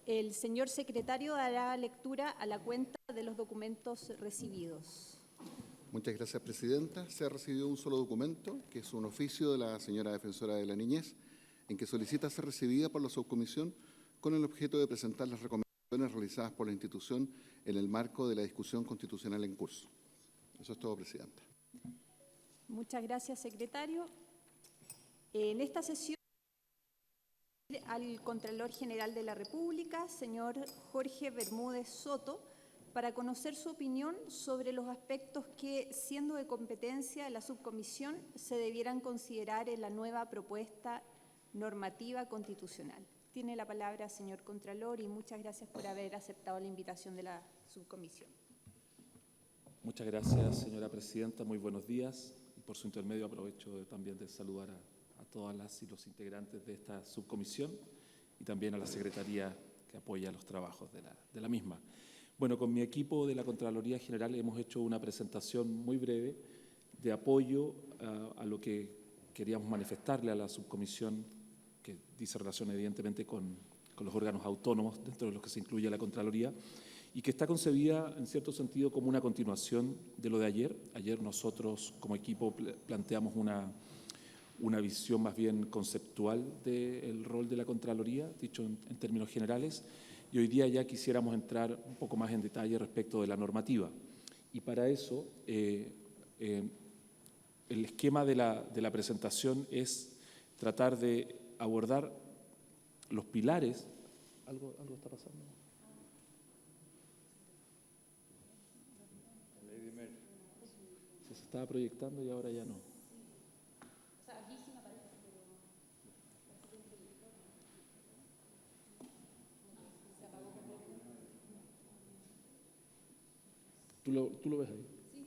El señor secretario dará lectura a la cuenta de los documentos recibidos. Muchas gracias, Presidenta. Se ha recibido un solo documento, que es un oficio de la señora Defensora de la Niñez, en que solicita ser recibida por la subcomisión con el objeto de presentar las recomendaciones realizadas por la institución en el marco de la discusión constitucional en curso. Eso es todo, Presidenta. Muchas gracias, secretario. En esta sesión, al Contralor General de la República, señor Jorge Bermúdez Soto, para conocer su opinión sobre los aspectos que, siendo de competencia de la subcomisión, se debieran considerar en la nueva propuesta normativa constitucional. Tiene la palabra, señor Contralor, y muchas gracias por haber aceptado la invitación de la subcomisión. Muchas gracias, señora Presidenta. Muy buenos días. Y por su intermedio aprovecho también de saludar a todas las y los integrantes de esta subcomisión y también a la Secretaría que apoya los trabajos de la misma. Bueno, con mi equipo de la Contraloría General hemos hecho una presentación muy breve de apoyo a lo que queríamos manifestarle a la subcomisión, que dice relación evidentemente con los órganos autónomos dentro de los que se incluye la Contraloría, y que está concebida en cierto sentido como una continuación de lo de ayer. Ayer nosotros como equipo planteamos una visión más bien conceptual del rol de la Contraloría, dicho en términos generales, y hoy día ya quisiéramos entrar un poco más en detalle respecto de la normativa. Y para eso, el esquema de la presentación es tratar de abordar los pilares. ¿Algo está pasando? Se estaba proyectando y ahora ya no. ¿Tú lo ves ahí? Sí.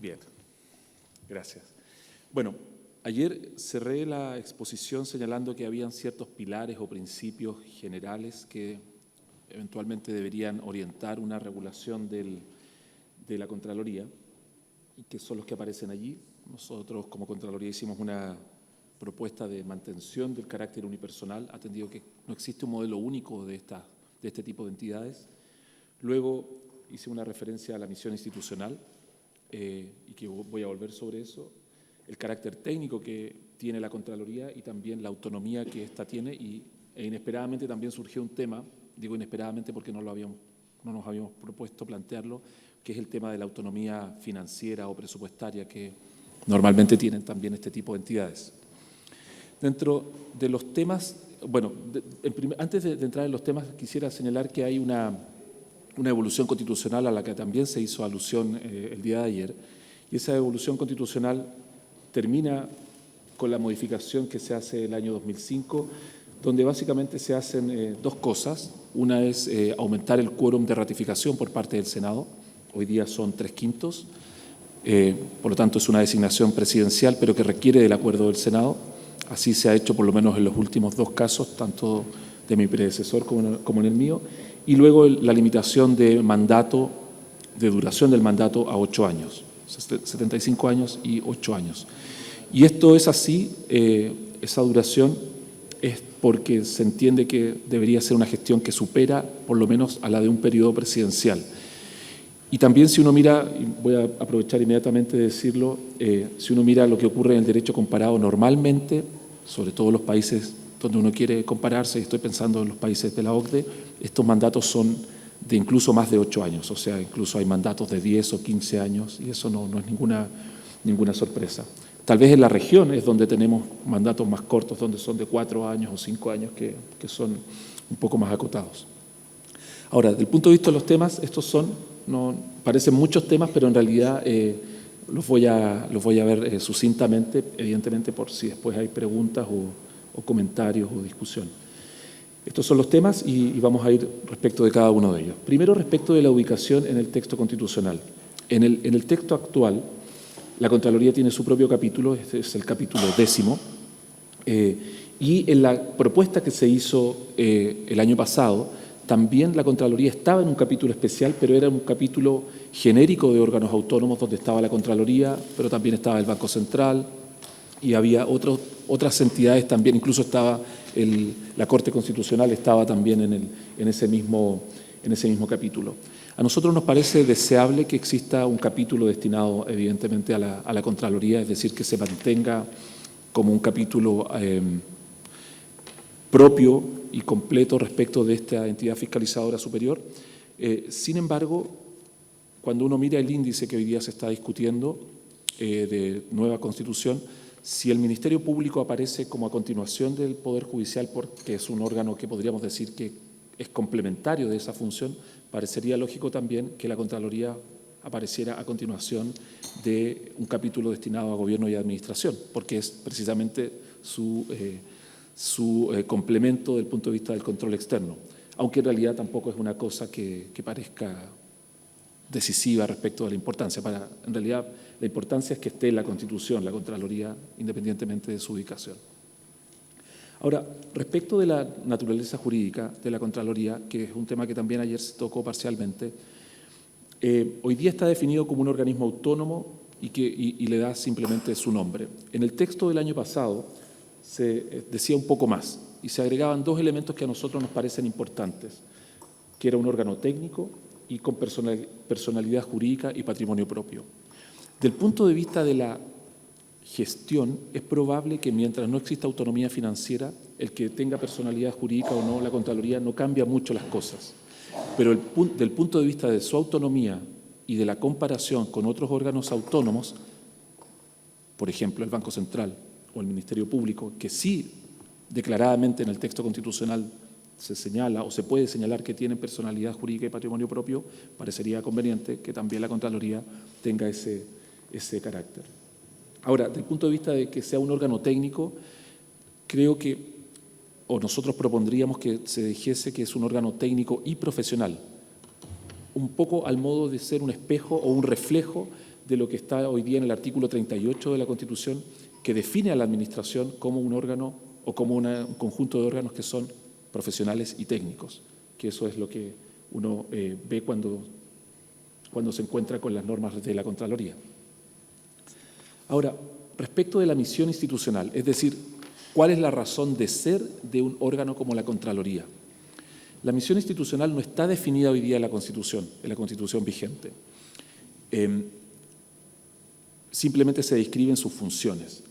Bien, gracias. Bueno, ayer cerré la exposición señalando que habían ciertos pilares o principios generales que eventualmente deberían orientar una regulación de la Contraloría y que son los que aparecen allí. Nosotros como Contraloría hicimos una propuesta de mantención del carácter unipersonal, atendido que no existe un modelo único de este tipo de entidades. Luego hice una referencia a la misión institucional, y que voy a volver sobre eso, el carácter técnico que tiene la Contraloría y también la autonomía que ésta tiene, e inesperadamente también surgió un tema, digo inesperadamente porque no nos habíamos propuesto plantearlo, que es el tema de la autonomía financiera o presupuestaria que normalmente tienen también este tipo de entidades. Dentro de los temas, bueno, antes de entrar en los temas, quisiera señalar que hay una evolución constitucional a la que también se hizo alusión el día de ayer, y esa evolución constitucional termina con la modificación que se hace el año 2005, donde básicamente se hacen dos cosas. Una es aumentar el quórum de ratificación por parte del Senado. Hoy día son 3/5, por lo tanto es una designación presidencial, pero que requiere del acuerdo del Senado. Así se ha hecho por lo menos en los últimos dos casos, tanto de mi predecesor como en el mío. Y luego la limitación de mandato, de duración del mandato a 8 años, 75 años y 8 años. Y esto es así, esa duración es porque se entiende que debería ser una gestión que supera por lo menos a la de un periodo presidencial. Y también si uno mira, y voy a aprovechar inmediatamente de decirlo, si uno mira lo que ocurre en el derecho comparado normalmente, sobre todo los países donde uno quiere compararse, y estoy pensando en los países de la OCDE, estos mandatos son de incluso más de 8 años, o sea, incluso hay mandatos de 10 o 15 años, y eso no es ninguna ninguna sorpresa. Tal vez en la región es donde tenemos mandatos más cortos, donde son de 4 años o 5 años, que son un poco más acotados. Ahora, desde el punto de vista de los temas, estos parecen muchos temas, pero en realidad los voy a ver sucintamente, evidentemente por si después hay preguntas o comentarios o discusión. Estos son los temas y vamos a ir respecto de cada uno de ellos. Primero, respecto de la ubicación en el texto constitucional. En el texto actual, la Contraloría tiene su propio capítulo, este es el capítulo 10, y en la propuesta que se hizo el año pasado, también la Contraloría estaba en un capítulo especial, pero era un capítulo genérico de órganos autónomos donde estaba la Contraloría, pero también estaba el Banco Central y había otras entidades también, incluso estaba la Corte Constitucional estaba también en ese mismo capítulo. A nosotros nos parece deseable que exista un capítulo destinado evidentemente a la Contraloría, es decir, que se mantenga como un capítulo propio y completo respecto de esta entidad fiscalizadora superior. Sin embargo, cuando uno mira el índice que hoy día se está discutiendo de nueva Constitución, si el Ministerio Público aparece como a continuación del Poder Judicial, porque es un órgano que podríamos decir que es complementario de esa función, parecería lógico también que la Contraloría apareciera a continuación de un capítulo destinado a Gobierno y Administración, porque es precisamente su complemento del punto de vista del control externo, aunque en realidad tampoco es una cosa que parezca decisiva respecto de la importancia. En realidad, la importancia es que esté en la Constitución, la Contraloría, independientemente de su ubicación. Ahora, respecto de la naturaleza jurídica de la Contraloría, que es un tema que también ayer se tocó parcialmente, hoy día está definido como un organismo autónomo y le da simplemente su nombre. En el texto del año pasado se decía un poco más y se agregaban 2 elementos que a nosotros nos parecen importantes, que era un órgano técnico y con personalidad jurídica y patrimonio propio. Del punto de vista de la gestión, es probable que mientras no exista autonomía financiera, el que tenga personalidad jurídica o no, la Contraloría no cambia mucho las cosas. Pero del punto de vista de su autonomía y de la comparación con otros órganos autónomos, por ejemplo, el Banco Central o el Ministerio Público, que sí declaradamente en el texto constitucional se señala o se puede señalar que tienen personalidad jurídica y patrimonio propio, parecería conveniente que también la Contraloría tenga ese carácter. Ahora, desde el punto de vista de que sea un órgano técnico, creo que, o nosotros propondríamos que se dijese que es un órgano técnico y profesional, un poco al modo de ser un espejo o un reflejo de lo que está hoy día en el artículo 38 de la Constitución, que define a la Administración como un órgano o como un conjunto de órganos que son profesionales y técnicos, que eso es lo que uno ve cuando se encuentra con las normas de la Contraloría. Ahora, respecto de la misión institucional, es decir, ¿cuál es la razón de ser de un órgano como la Contraloría? La misión institucional no está definida hoy día en la Constitución vigente. Simplemente se describen sus funciones.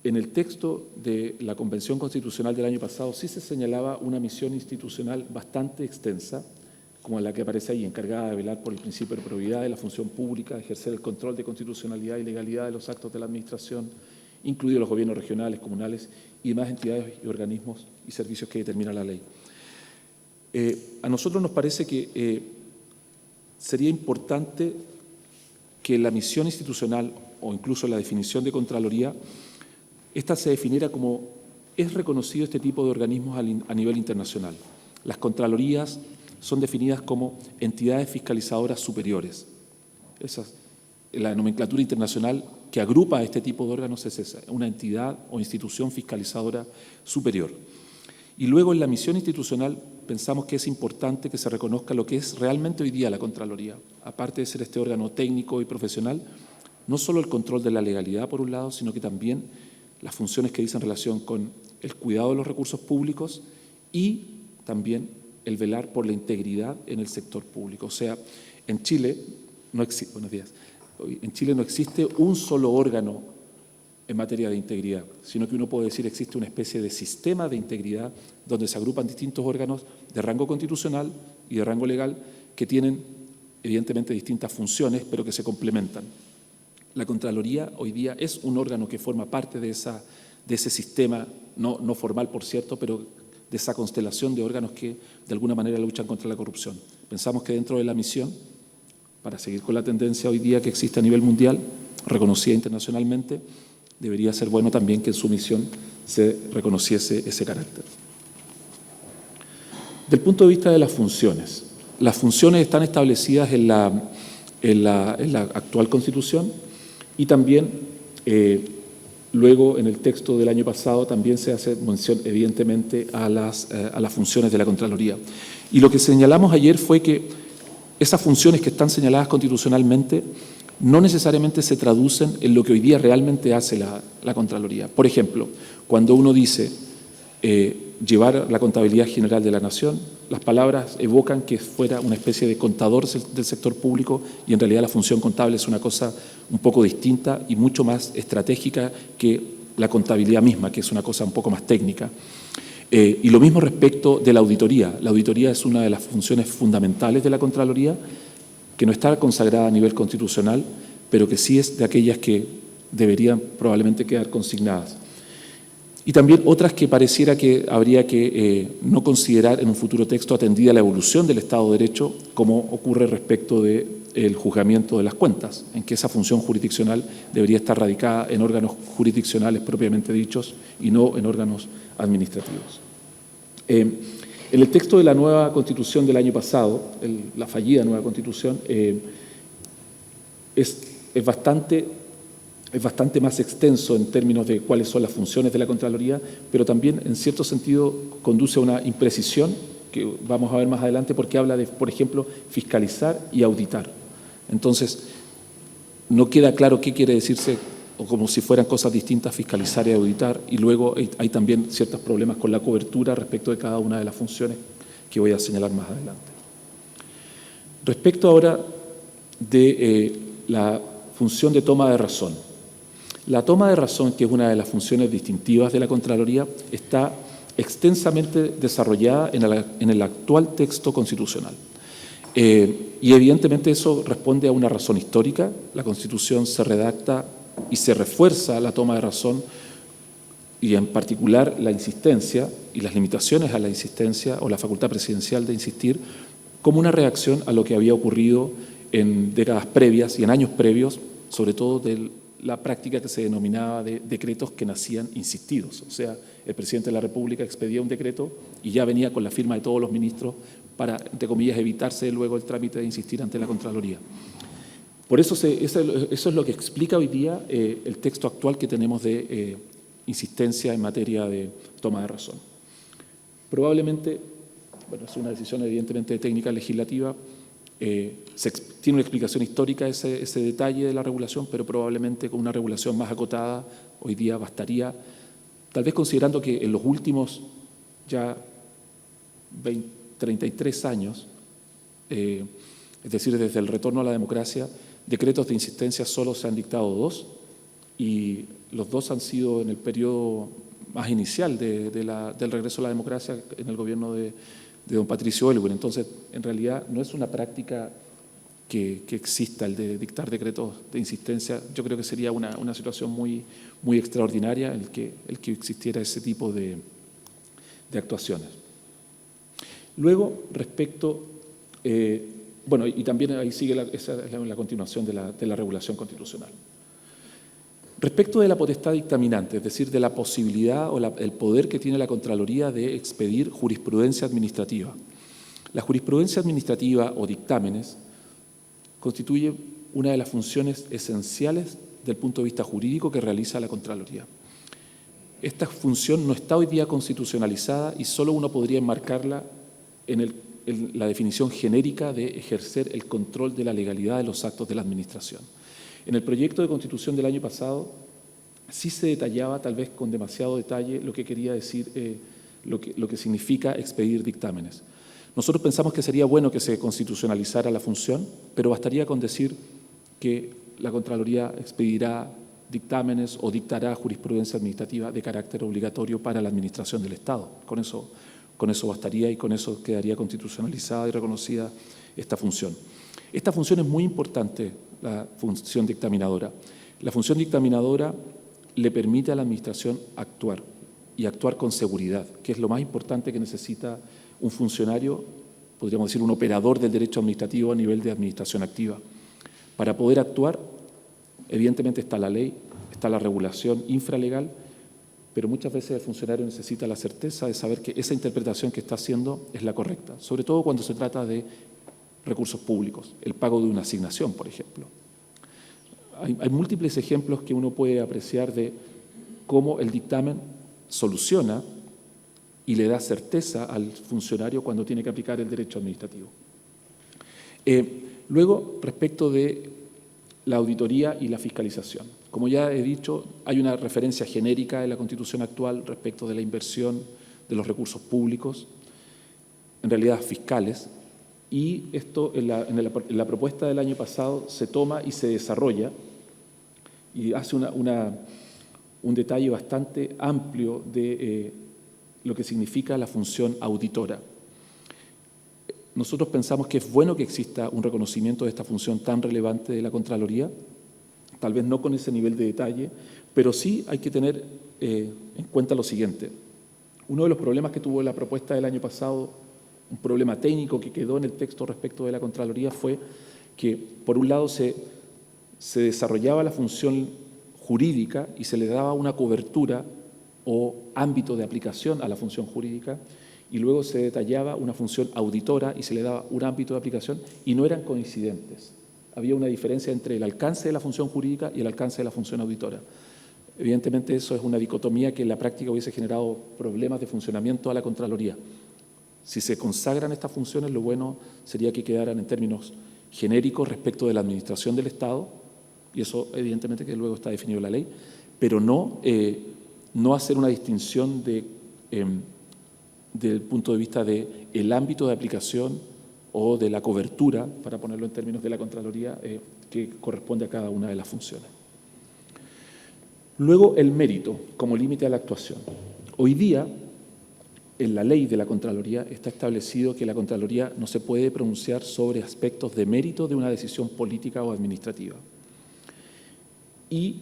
En el texto de la Convención Constitucional del año pasado sí se señalaba una misión institucional bastante extensa, como la que aparece ahí, encargada de velar por el principio de probidad de la función pública, ejercer el control de constitucionalidad y legalidad de los actos de la Administración, incluidos los gobiernos regionales, comunales y demás entidades y organismos y servicios que determina la ley. A nosotros nos parece que sería importante que la misión institucional o incluso la definición de Contraloría, esta se definiera como es reconocido este tipo de organismos a nivel internacional. Las Contralorías son definidas como entidades fiscalizadoras superiores. La nomenclatura internacional que agrupa a este tipo de órganos es esa, una entidad o institución fiscalizadora superior. Y luego en la misión institucional pensamos que es importante que se reconozca lo que es realmente hoy día la Contraloría, aparte de ser este órgano técnico y profesional, no solo el control de la legalidad por un lado, sino que también las funciones que dicen relación con el cuidado de los recursos públicos y también el velar por la integridad en el sector público. O sea, en Chile no existe un solo órgano en materia de integridad, sino que uno puede decir existe una especie de sistema de integridad donde se agrupan distintos órganos de rango constitucional y de rango legal que tienen evidentemente distintas funciones, pero que se complementan. La Contraloría hoy día es un órgano que forma parte de ese sistema, no formal por cierto, pero de esa constelación de órganos que de alguna manera luchan contra la corrupción. Pensamos que dentro de la misión, para seguir con la tendencia hoy día que existe a nivel mundial, reconocida internacionalmente, debería ser bueno también que en su misión se reconociese ese carácter. Del punto de vista de las funciones están establecidas en la actual Constitución y también luego en el texto del año pasado también se hace mención evidentemente a las funciones de la Contraloría. Y lo que señalamos ayer fue que esas funciones que están señaladas constitucionalmente no necesariamente se traducen en lo que hoy día realmente hace la Contraloría. Por ejemplo, cuando uno dice llevar la contabilidad general de la Nación, las palabras evocan que fuera una especie de contador del sector público y en realidad la función contable es una cosa un poco distinta y mucho más estratégica que la contabilidad misma, que es una cosa un poco más técnica. Y lo mismo respecto de la auditoría. La auditoría es una de las funciones fundamentales de la Contraloría, que no está consagrada a nivel constitucional, pero que sí es de aquellas que deberían probablemente quedar consignadas. Y también otras que pareciera que habría que no considerar en un futuro texto atendida la evolución del Estado de Derecho, como ocurre respecto del juzgamiento de las cuentas, en que esa función jurisdiccional debería estar radicada en órganos jurisdiccionales propiamente dichos y no en órganos administrativos. En el texto de la nueva Constitución del año pasado, la fallida nueva Constitución, es bastante más extenso en términos de cuáles son las funciones de la Contraloría, pero también en cierto sentido conduce a una imprecisión que vamos a ver más adelante porque habla de, por ejemplo, fiscalizar y auditar. Entonces, no queda claro qué quiere decirse, o como si fueran cosas distintas, fiscalizar y auditar, y luego hay también ciertos problemas con la cobertura respecto de cada una de las funciones que voy a señalar más adelante. Respecto ahora de la función de toma de razón. La toma de razón, que es una de las funciones distintivas de la Contraloría, está extensamente desarrollada en el actual texto constitucional. Y evidentemente eso responde a una razón histórica. La Constitución se redacta y se refuerza la toma de razón y en particular la insistencia y las limitaciones a la insistencia o la facultad presidencial de insistir como una reacción a lo que había ocurrido en décadas previas y en años previos, sobre todo de la práctica que se denominaba de decretos que nacían insistidos. O sea, el presidente de la República expedía un decreto y ya venía con la firma de todos los ministros para, entre comillas, evitarse luego el trámite de insistir ante la Contraloría. Por eso eso es lo que explica hoy día el texto actual que tenemos de insistencia en materia de toma de razón. Probablemente, bueno, es una decisión evidentemente de técnica legislativa, tiene una explicación histórica ese detalle de la regulación, pero probablemente con una regulación más acotada hoy día bastaría, tal vez considerando que en los últimos ya 33 años, es decir, desde el retorno a la democracia, decretos de insistencia solo se han dictado 2 y los 2 han sido en el periodo más inicial del regreso a la democracia en el gobierno de don Patricio Aylwin. Entonces, en realidad no es una práctica que exista el de dictar decretos de insistencia. Yo creo que sería una situación muy extraordinaria el que existiera ese tipo de actuaciones. Luego, respecto, bueno, y también ahí sigue esa es la continuación de la regulación constitucional. Respecto de la potestad dictaminante, es decir, de la posibilidad o el poder que tiene la Contraloría de expedir jurisprudencia administrativa. La jurisprudencia administrativa o dictámenes constituye una de las funciones esenciales del punto de vista jurídico que realiza la Contraloría. Esta función no está hoy día constitucionalizada y solo uno podría enmarcarla en la definición genérica de ejercer el control de la legalidad de los actos de la Administración. En el proyecto de Constitución del año pasado sí se detallaba, tal vez con demasiado detalle, lo que quería decir, lo que significa expedir dictámenes. Nosotros pensamos que sería bueno que se constitucionalizara la función, pero bastaría con decir que la Contraloría expedirá dictámenes o dictará jurisprudencia administrativa de carácter obligatorio para la administración del Estado. Con eso bastaría y con eso quedaría constitucionalizada y reconocida esta función. Esta función es muy importante, la función dictaminadora, La función dictaminadora le permite a la Administración actuar y actuar con seguridad, que es lo más importante que necesita un funcionario, podríamos decir un operador del derecho administrativo a nivel de administración activa. Para poder actuar, evidentemente está la ley, está la regulación infralegal, pero muchas veces el funcionario necesita la certeza de saber que esa interpretación que está haciendo es la correcta, sobre todo cuando se trata de recursos públicos, el pago de una asignación, por ejemplo. Hay múltiples ejemplos que uno puede apreciar de cómo el dictamen soluciona y le da certeza al funcionario cuando tiene que aplicar el derecho administrativo. Luego, respecto de la auditoría y la fiscalización. Como ya he dicho, hay una referencia genérica en la Constitución actual respecto de la inversión de los recursos públicos, en realidad fiscales, y esto en la propuesta del año pasado se toma y se desarrolla y hace un detalle bastante amplio de lo que significa la función auditora. Nosotros pensamos que es bueno que exista un reconocimiento de esta función tan relevante de la Contraloría, tal vez no con ese nivel de detalle, pero sí hay que tener en cuenta lo siguiente. Uno de los problemas que tuvo la propuesta del año pasado, un problema técnico que quedó en el texto respecto de la Contraloría, fue que, por un lado, se desarrollaba la función jurídica y se le daba una cobertura o ámbito de aplicación a la función jurídica, y luego se detallaba una función auditora y se le daba un ámbito de aplicación, y no eran coincidentes. Había una diferencia entre el alcance de la función jurídica y el alcance de la función auditora. Evidentemente eso es una dicotomía que en la práctica hubiese generado problemas de funcionamiento a la Contraloría. Si se consagran estas funciones, lo bueno sería que quedaran en términos genéricos respecto de la administración del Estado, y eso evidentemente que luego está definido en la ley, pero no hacer una distinción del punto de vista del ámbito de aplicación o de la cobertura, para ponerlo en términos de la Contraloría, que corresponde a cada una de las funciones. Luego, el mérito como límite a la actuación. Hoy día, en la ley de la Contraloría está establecido que la Contraloría no se puede pronunciar sobre aspectos de mérito de una decisión política o administrativa. Y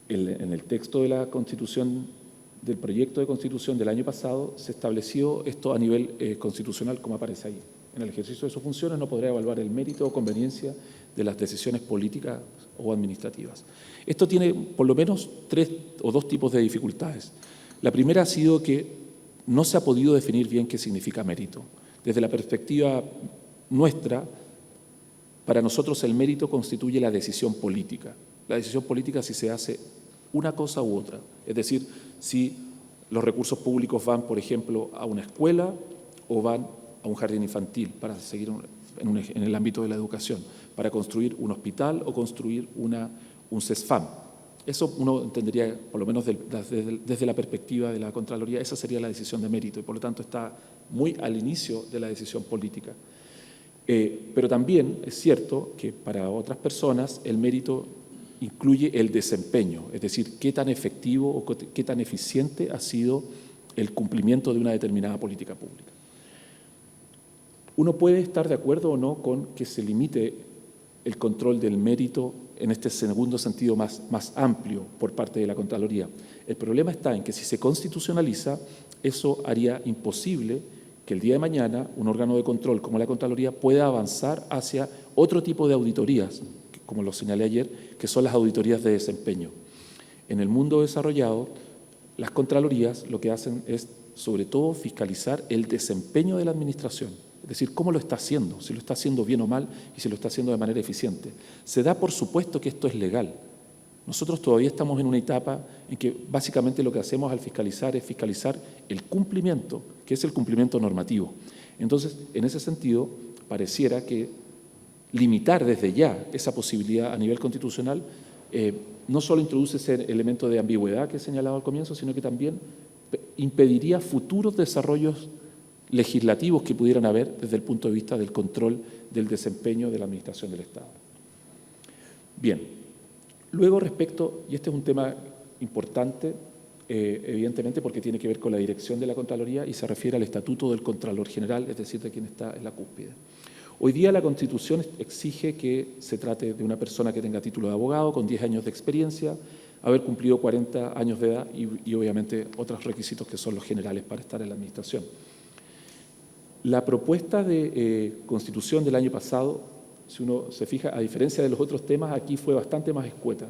en el texto de la Constitución, del proyecto de Constitución del año pasado, se estableció esto a nivel constitucional, como aparece ahí. En el ejercicio de sus funciones no podrá evaluar el mérito o conveniencia de las decisiones políticas o administrativas. Esto tiene por lo menos 3 o 2 tipos de dificultades. La primera ha sido que no se ha podido definir bien qué significa mérito. Desde la perspectiva nuestra, para nosotros el mérito constituye la decisión política. La decisión política si se hace una cosa u otra. Es decir, si los recursos públicos van, por ejemplo, a una escuela o van a un jardín infantil, para seguir en el ámbito de la educación, para construir un hospital o construir un CESFAM. Eso uno entendería, por lo menos desde la perspectiva de la Contraloría, esa sería la decisión de mérito y por lo tanto está muy al inicio de la decisión política. Pero también es cierto que para otras personas el mérito incluye el desempeño, es decir, qué tan efectivo o qué tan eficiente ha sido el cumplimiento de una determinada política pública. Uno puede estar de acuerdo o no con que se limite el control del mérito en este segundo sentido más amplio por parte de la Contraloría. El problema está en que si se constitucionaliza, eso haría imposible que el día de mañana un órgano de control como la Contraloría pueda avanzar hacia otro tipo de auditorías, como lo señalé ayer, que son las auditorías de desempeño. En el mundo desarrollado, las Contralorías lo que hacen es, sobre todo, fiscalizar el desempeño de la administración. Es decir, cómo lo está haciendo, si lo está haciendo bien o mal y si lo está haciendo de manera eficiente. Se da por supuesto que esto es legal. Nosotros todavía estamos en una etapa en que básicamente lo que hacemos al fiscalizar es fiscalizar el cumplimiento, que es el cumplimiento normativo. Entonces, en ese sentido, pareciera que limitar desde ya esa posibilidad a nivel constitucional no solo introduce ese elemento de ambigüedad que he señalado al comienzo, sino que también impediría futuros desarrollos legislativos que pudieran haber desde el punto de vista del control del desempeño de la administración del Estado. Bien, luego respecto, y este es un tema importante, evidentemente porque tiene que ver con la dirección de la Contraloría y se refiere al estatuto del Contralor General, es decir, de quien está en la cúspide. Hoy día la Constitución exige que se trate de una persona que tenga título de abogado, con 10 años de experiencia, haber cumplido 40 años de edad y obviamente otros requisitos que son los generales para estar en la administración. La propuesta de Constitución del año pasado, si uno se fija, a diferencia de los otros temas, aquí fue bastante más escueta.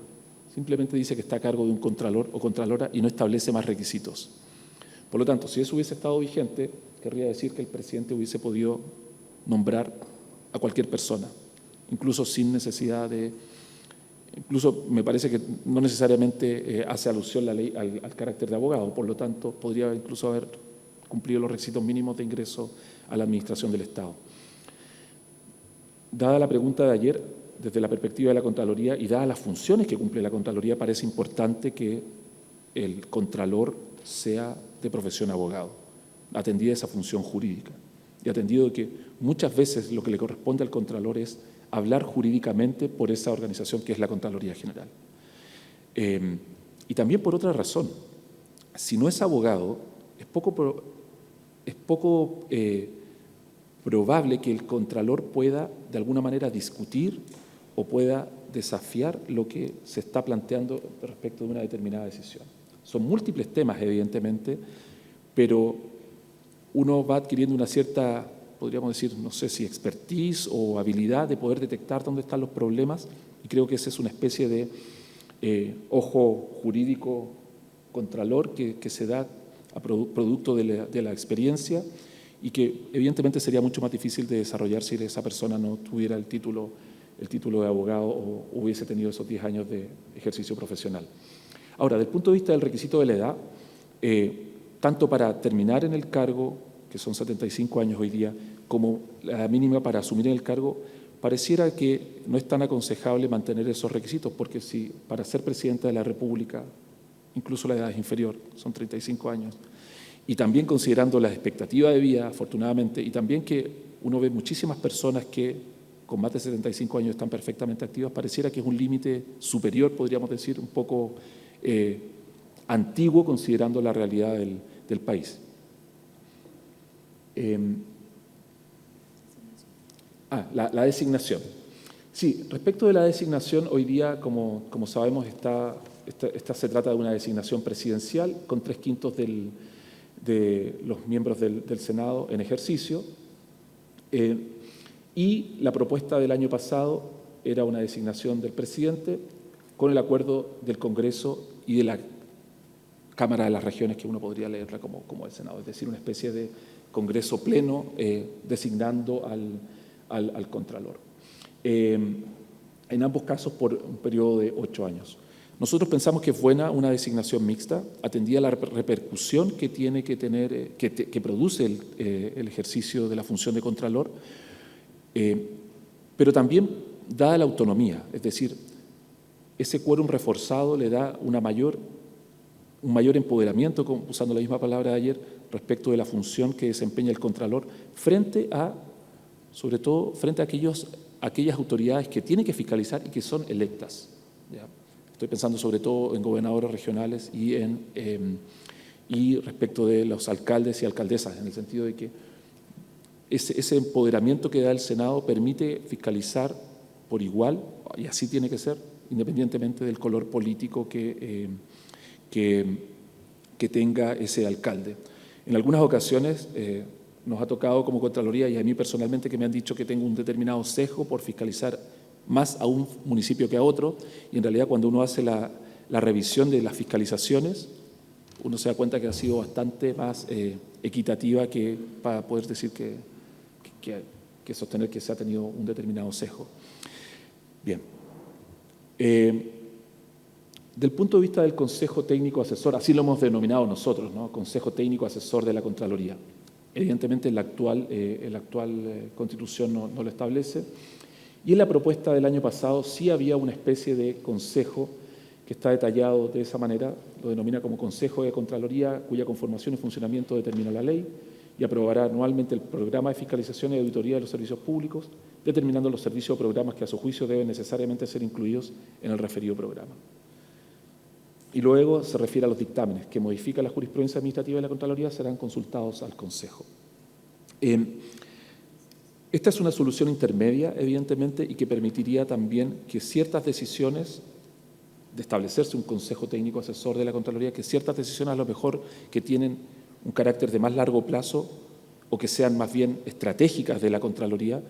Simplemente dice que está a cargo de un contralor o contralora y no establece más requisitos. Por lo tanto, si eso hubiese estado vigente, querría decir que el presidente hubiese podido nombrar a cualquier persona, incluso sin necesidad de... Incluso me parece que no necesariamente hace alusión la ley al carácter de abogado, por lo tanto, podría incluso haber cumplido los requisitos mínimos de ingreso a la administración del Estado. Dada la pregunta de ayer, desde la perspectiva de la Contraloría y dadas las funciones que cumple la Contraloría, parece importante que el Contralor sea de profesión abogado, atendida esa función jurídica y atendido que muchas veces lo que le corresponde al Contralor es hablar jurídicamente por esa organización que es la Contraloría General. Y también por otra razón, si no es abogado, es poco probable que el Contralor pueda de alguna manera discutir o pueda desafiar lo que se está planteando respecto de una determinada decisión. Son múltiples temas, evidentemente, pero uno va adquiriendo una cierta, podríamos decir, no sé si expertise o habilidad de poder detectar dónde están los problemas, y creo que esa es una especie de ojo jurídico contralor que se da a producto de la experiencia y que evidentemente sería mucho más difícil de desarrollar si esa persona no tuviera el título de abogado o hubiese tenido esos 10 años de ejercicio profesional. Ahora, desde el punto de vista del requisito de la edad, tanto para terminar en el cargo, que son 75 años hoy día, como la mínima para asumir el cargo, pareciera que no es tan aconsejable mantener esos requisitos, porque si para ser presidente de la República, incluso la edad es inferior, son 35 años, y también considerando la expectativa de vida, afortunadamente, y también que uno ve muchísimas personas que con más de 75 años están perfectamente activas, pareciera que es un límite superior, podríamos decir, un poco antiguo considerando la realidad del país. La designación. Sí, respecto de la designación, hoy día, como sabemos, se trata de una designación presidencial con 3/5 de los miembros del Senado en ejercicio. Y la propuesta del año pasado era una designación del presidente con el acuerdo del Congreso y de la Cámara de las Regiones, que uno podría leerla como el Senado, es decir, una especie de Congreso pleno designando al Contralor. En ambos casos por un periodo de 8 años. Nosotros pensamos que es buena una designación mixta, atendida la repercusión que tiene que tener, que produce el ejercicio de la función de Contralor, pero también dada la autonomía, es decir, ese quórum reforzado le da un mayor empoderamiento, usando la misma palabra de ayer, respecto de la función que desempeña el Contralor sobre todo frente a aquellas autoridades que tienen que fiscalizar y que son electas. ¿Ya? Estoy pensando sobre todo en gobernadores regionales y respecto de los alcaldes y alcaldesas, en el sentido de que ese empoderamiento que da el Senado permite fiscalizar por igual, y así tiene que ser, independientemente del color político que tenga ese alcalde. En algunas ocasiones nos ha tocado como Contraloría y a mí personalmente que me han dicho que tengo un determinado sesgo por fiscalizar más a un municipio que a otro, y en realidad cuando uno hace la revisión de las fiscalizaciones, uno se da cuenta que ha sido bastante más equitativa que para poder decir que sostener que se ha tenido un determinado sesgo. Bien. Del punto de vista del Consejo Técnico Asesor, así lo hemos denominado nosotros, ¿no? Consejo Técnico Asesor de la Contraloría. Evidentemente la actual Constitución no lo establece. Y en la propuesta del año pasado sí había una especie de consejo que está detallado de esa manera, lo denomina como Consejo de Contraloría, cuya conformación y funcionamiento determina la ley y aprobará anualmente el programa de fiscalización y auditoría de los servicios públicos, determinando los servicios o programas que a su juicio deben necesariamente ser incluidos en el referido programa. Y luego se refiere a los dictámenes que modifica la jurisprudencia administrativa de la Contraloría, serán consultados al Consejo. Esta es una solución intermedia, evidentemente, y que permitiría también que ciertas decisiones, de establecerse un consejo técnico asesor de la Contraloría, que ciertas decisiones a lo mejor que tienen un carácter de más largo plazo o que sean más bien estratégicas de la Contraloría,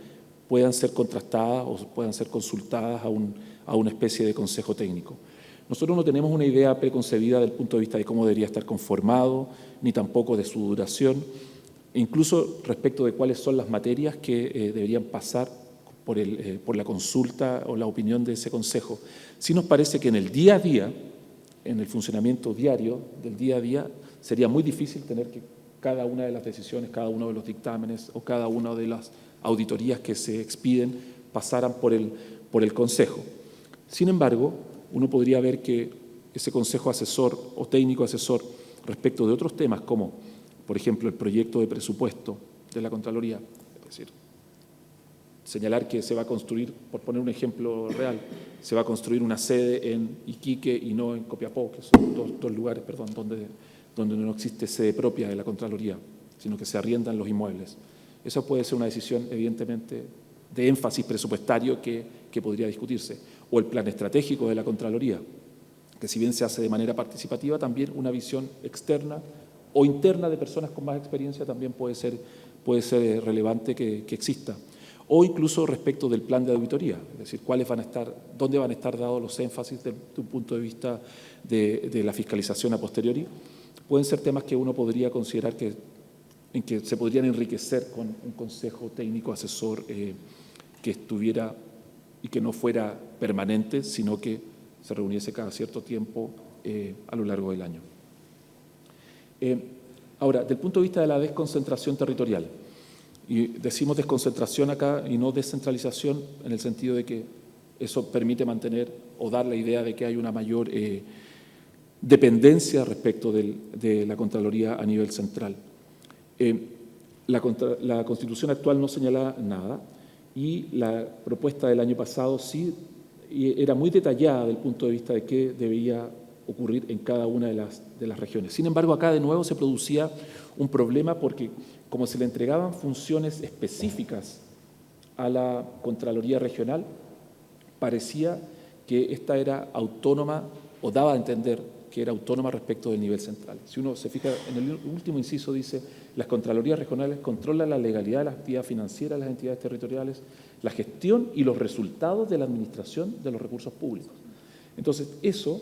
puedan ser contrastadas o puedan ser consultadas a una especie de consejo técnico. Nosotros no tenemos una idea preconcebida del punto de vista de cómo debería estar conformado, ni tampoco de su duración, incluso respecto de cuáles son las materias que deberían pasar por la consulta o la opinión de ese consejo. Sí nos parece que en el día a día, en el funcionamiento diario del día a día, sería muy difícil tener que cada una de las decisiones, cada uno de los dictámenes o cada una de las auditorías que se expiden pasaran por el consejo. Sin embargo, uno podría ver que ese consejo asesor o técnico asesor respecto de otros temas como, por ejemplo, el proyecto de presupuesto de la Contraloría, es decir, señalar que se va a construir, por poner un ejemplo real, se va a construir una sede en Iquique y no en Copiapó, que son dos lugares, perdón, donde no existe sede propia de la Contraloría, sino que se arriendan los inmuebles. Eso puede ser una decisión, evidentemente, de énfasis presupuestario que podría discutirse. O el plan estratégico de la Contraloría, que si bien se hace de manera participativa, también una visión externa o interna de personas con más experiencia también puede ser relevante que exista. O incluso respecto del plan de auditoría, es decir, dónde van a estar dados los énfasis desde un punto de vista de la fiscalización a posteriori. Pueden ser temas que uno podría considerar en que se podrían enriquecer con un consejo técnico asesor que estuviera y que no fuera permanente, sino que se reuniese cada cierto tiempo a lo largo del año. Ahora, del punto de vista de la desconcentración territorial, y decimos desconcentración acá y no descentralización en el sentido de que eso permite mantener o dar la idea de que hay una mayor dependencia respecto de la Contraloría a nivel central. La Constitución actual no señala nada y la propuesta del año pasado sí era muy detallada desde el punto de vista de qué debía ocurrir en cada una de las regiones. Sin embargo, acá de nuevo se producía un problema porque como se le entregaban funciones específicas a la Contraloría Regional, parecía que esta era autónoma o daba a entender que era autónoma respecto del nivel central. Si uno se fija, en el último inciso dice, las Contralorías Regionales controlan la legalidad de la actividad financiera de las entidades territoriales, la gestión y los resultados de la administración de los recursos públicos. Entonces, eso,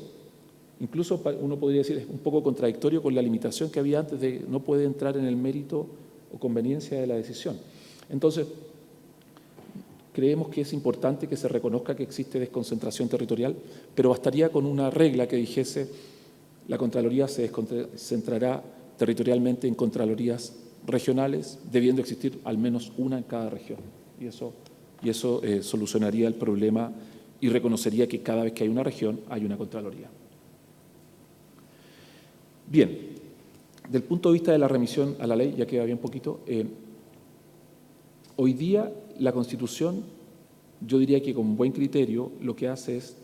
incluso uno podría decir, es un poco contradictorio con la limitación que había antes de no puede entrar en el mérito o conveniencia de la decisión. Entonces, creemos que es importante que se reconozca que existe desconcentración territorial, pero bastaría con una regla que dijese la Contraloría se desconcentrará territorialmente en Contralorías regionales, debiendo existir al menos una en cada región. Y eso solucionaría el problema y reconocería que cada vez que hay una región hay una Contraloría. Bien, del punto de vista de la remisión a la ley, ya queda bien poquito, hoy día la Constitución, yo diría que con buen criterio, lo que hace es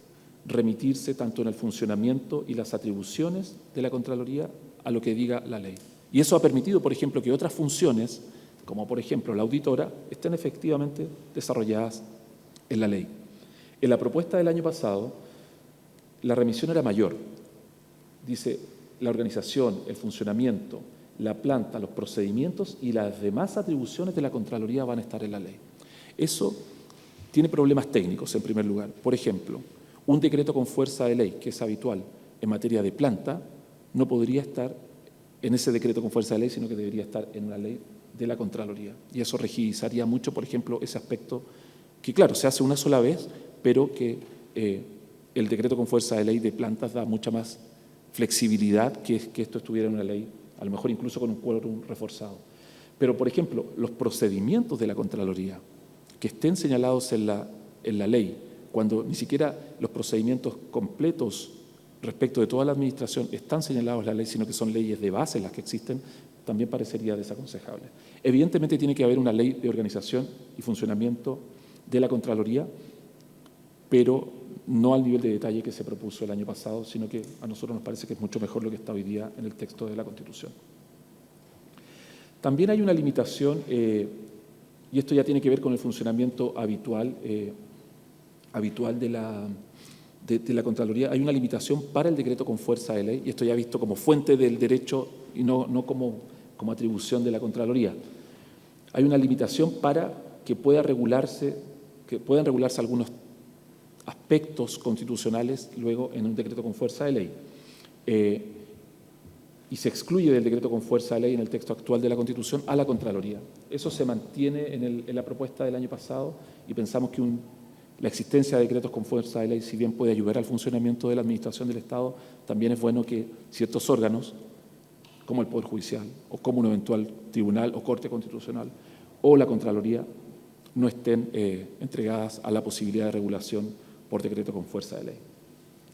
remitirse tanto en el funcionamiento y las atribuciones de la Contraloría a lo que diga la ley. Y eso ha permitido, por ejemplo, que otras funciones, como por ejemplo la auditora, estén efectivamente desarrolladas en la ley. En la propuesta del año pasado, la remisión era mayor. Dice, la organización, el funcionamiento, la planta, los procedimientos y las demás atribuciones de la Contraloría van a estar en la ley. Eso tiene problemas técnicos, en primer lugar. Por ejemplo, un decreto con fuerza de ley, que es habitual en materia de planta, no podría estar en ese decreto con fuerza de ley, sino que debería estar en una ley de la Contraloría. Y eso rigidizaría mucho, por ejemplo, ese aspecto que, claro, se hace una sola vez, pero que el decreto con fuerza de ley de plantas da mucha más flexibilidad que esto estuviera en una ley, a lo mejor incluso con un quórum reforzado. Pero, por ejemplo, los procedimientos de la Contraloría que estén señalados en la ley, cuando ni siquiera los procedimientos completos respecto de toda la administración están señalados en la ley, sino que son leyes de base las que existen, también parecería desaconsejable. Evidentemente tiene que haber una ley de organización y funcionamiento de la Contraloría, pero no al nivel de detalle que se propuso el año pasado, sino que a nosotros nos parece que es mucho mejor lo que está hoy día en el texto de la Constitución. También hay una limitación y esto ya tiene que ver con el funcionamiento habitual de la Contraloría, hay una limitación para el decreto con fuerza de ley, y esto ya visto como fuente del derecho y no como atribución de la Contraloría. Hay una limitación para que puedan regularse algunos aspectos constitucionales luego en un decreto con fuerza de ley. Y se excluye del decreto con fuerza de ley en el texto actual de la Constitución a la Contraloría. Eso se mantiene en la propuesta del año pasado y pensamos que la existencia de decretos con fuerza de ley, si bien puede ayudar al funcionamiento de la Administración del Estado, también es bueno que ciertos órganos, como el Poder Judicial o como un eventual tribunal o Corte Constitucional o la Contraloría, no estén entregadas a la posibilidad de regulación por decreto con fuerza de ley.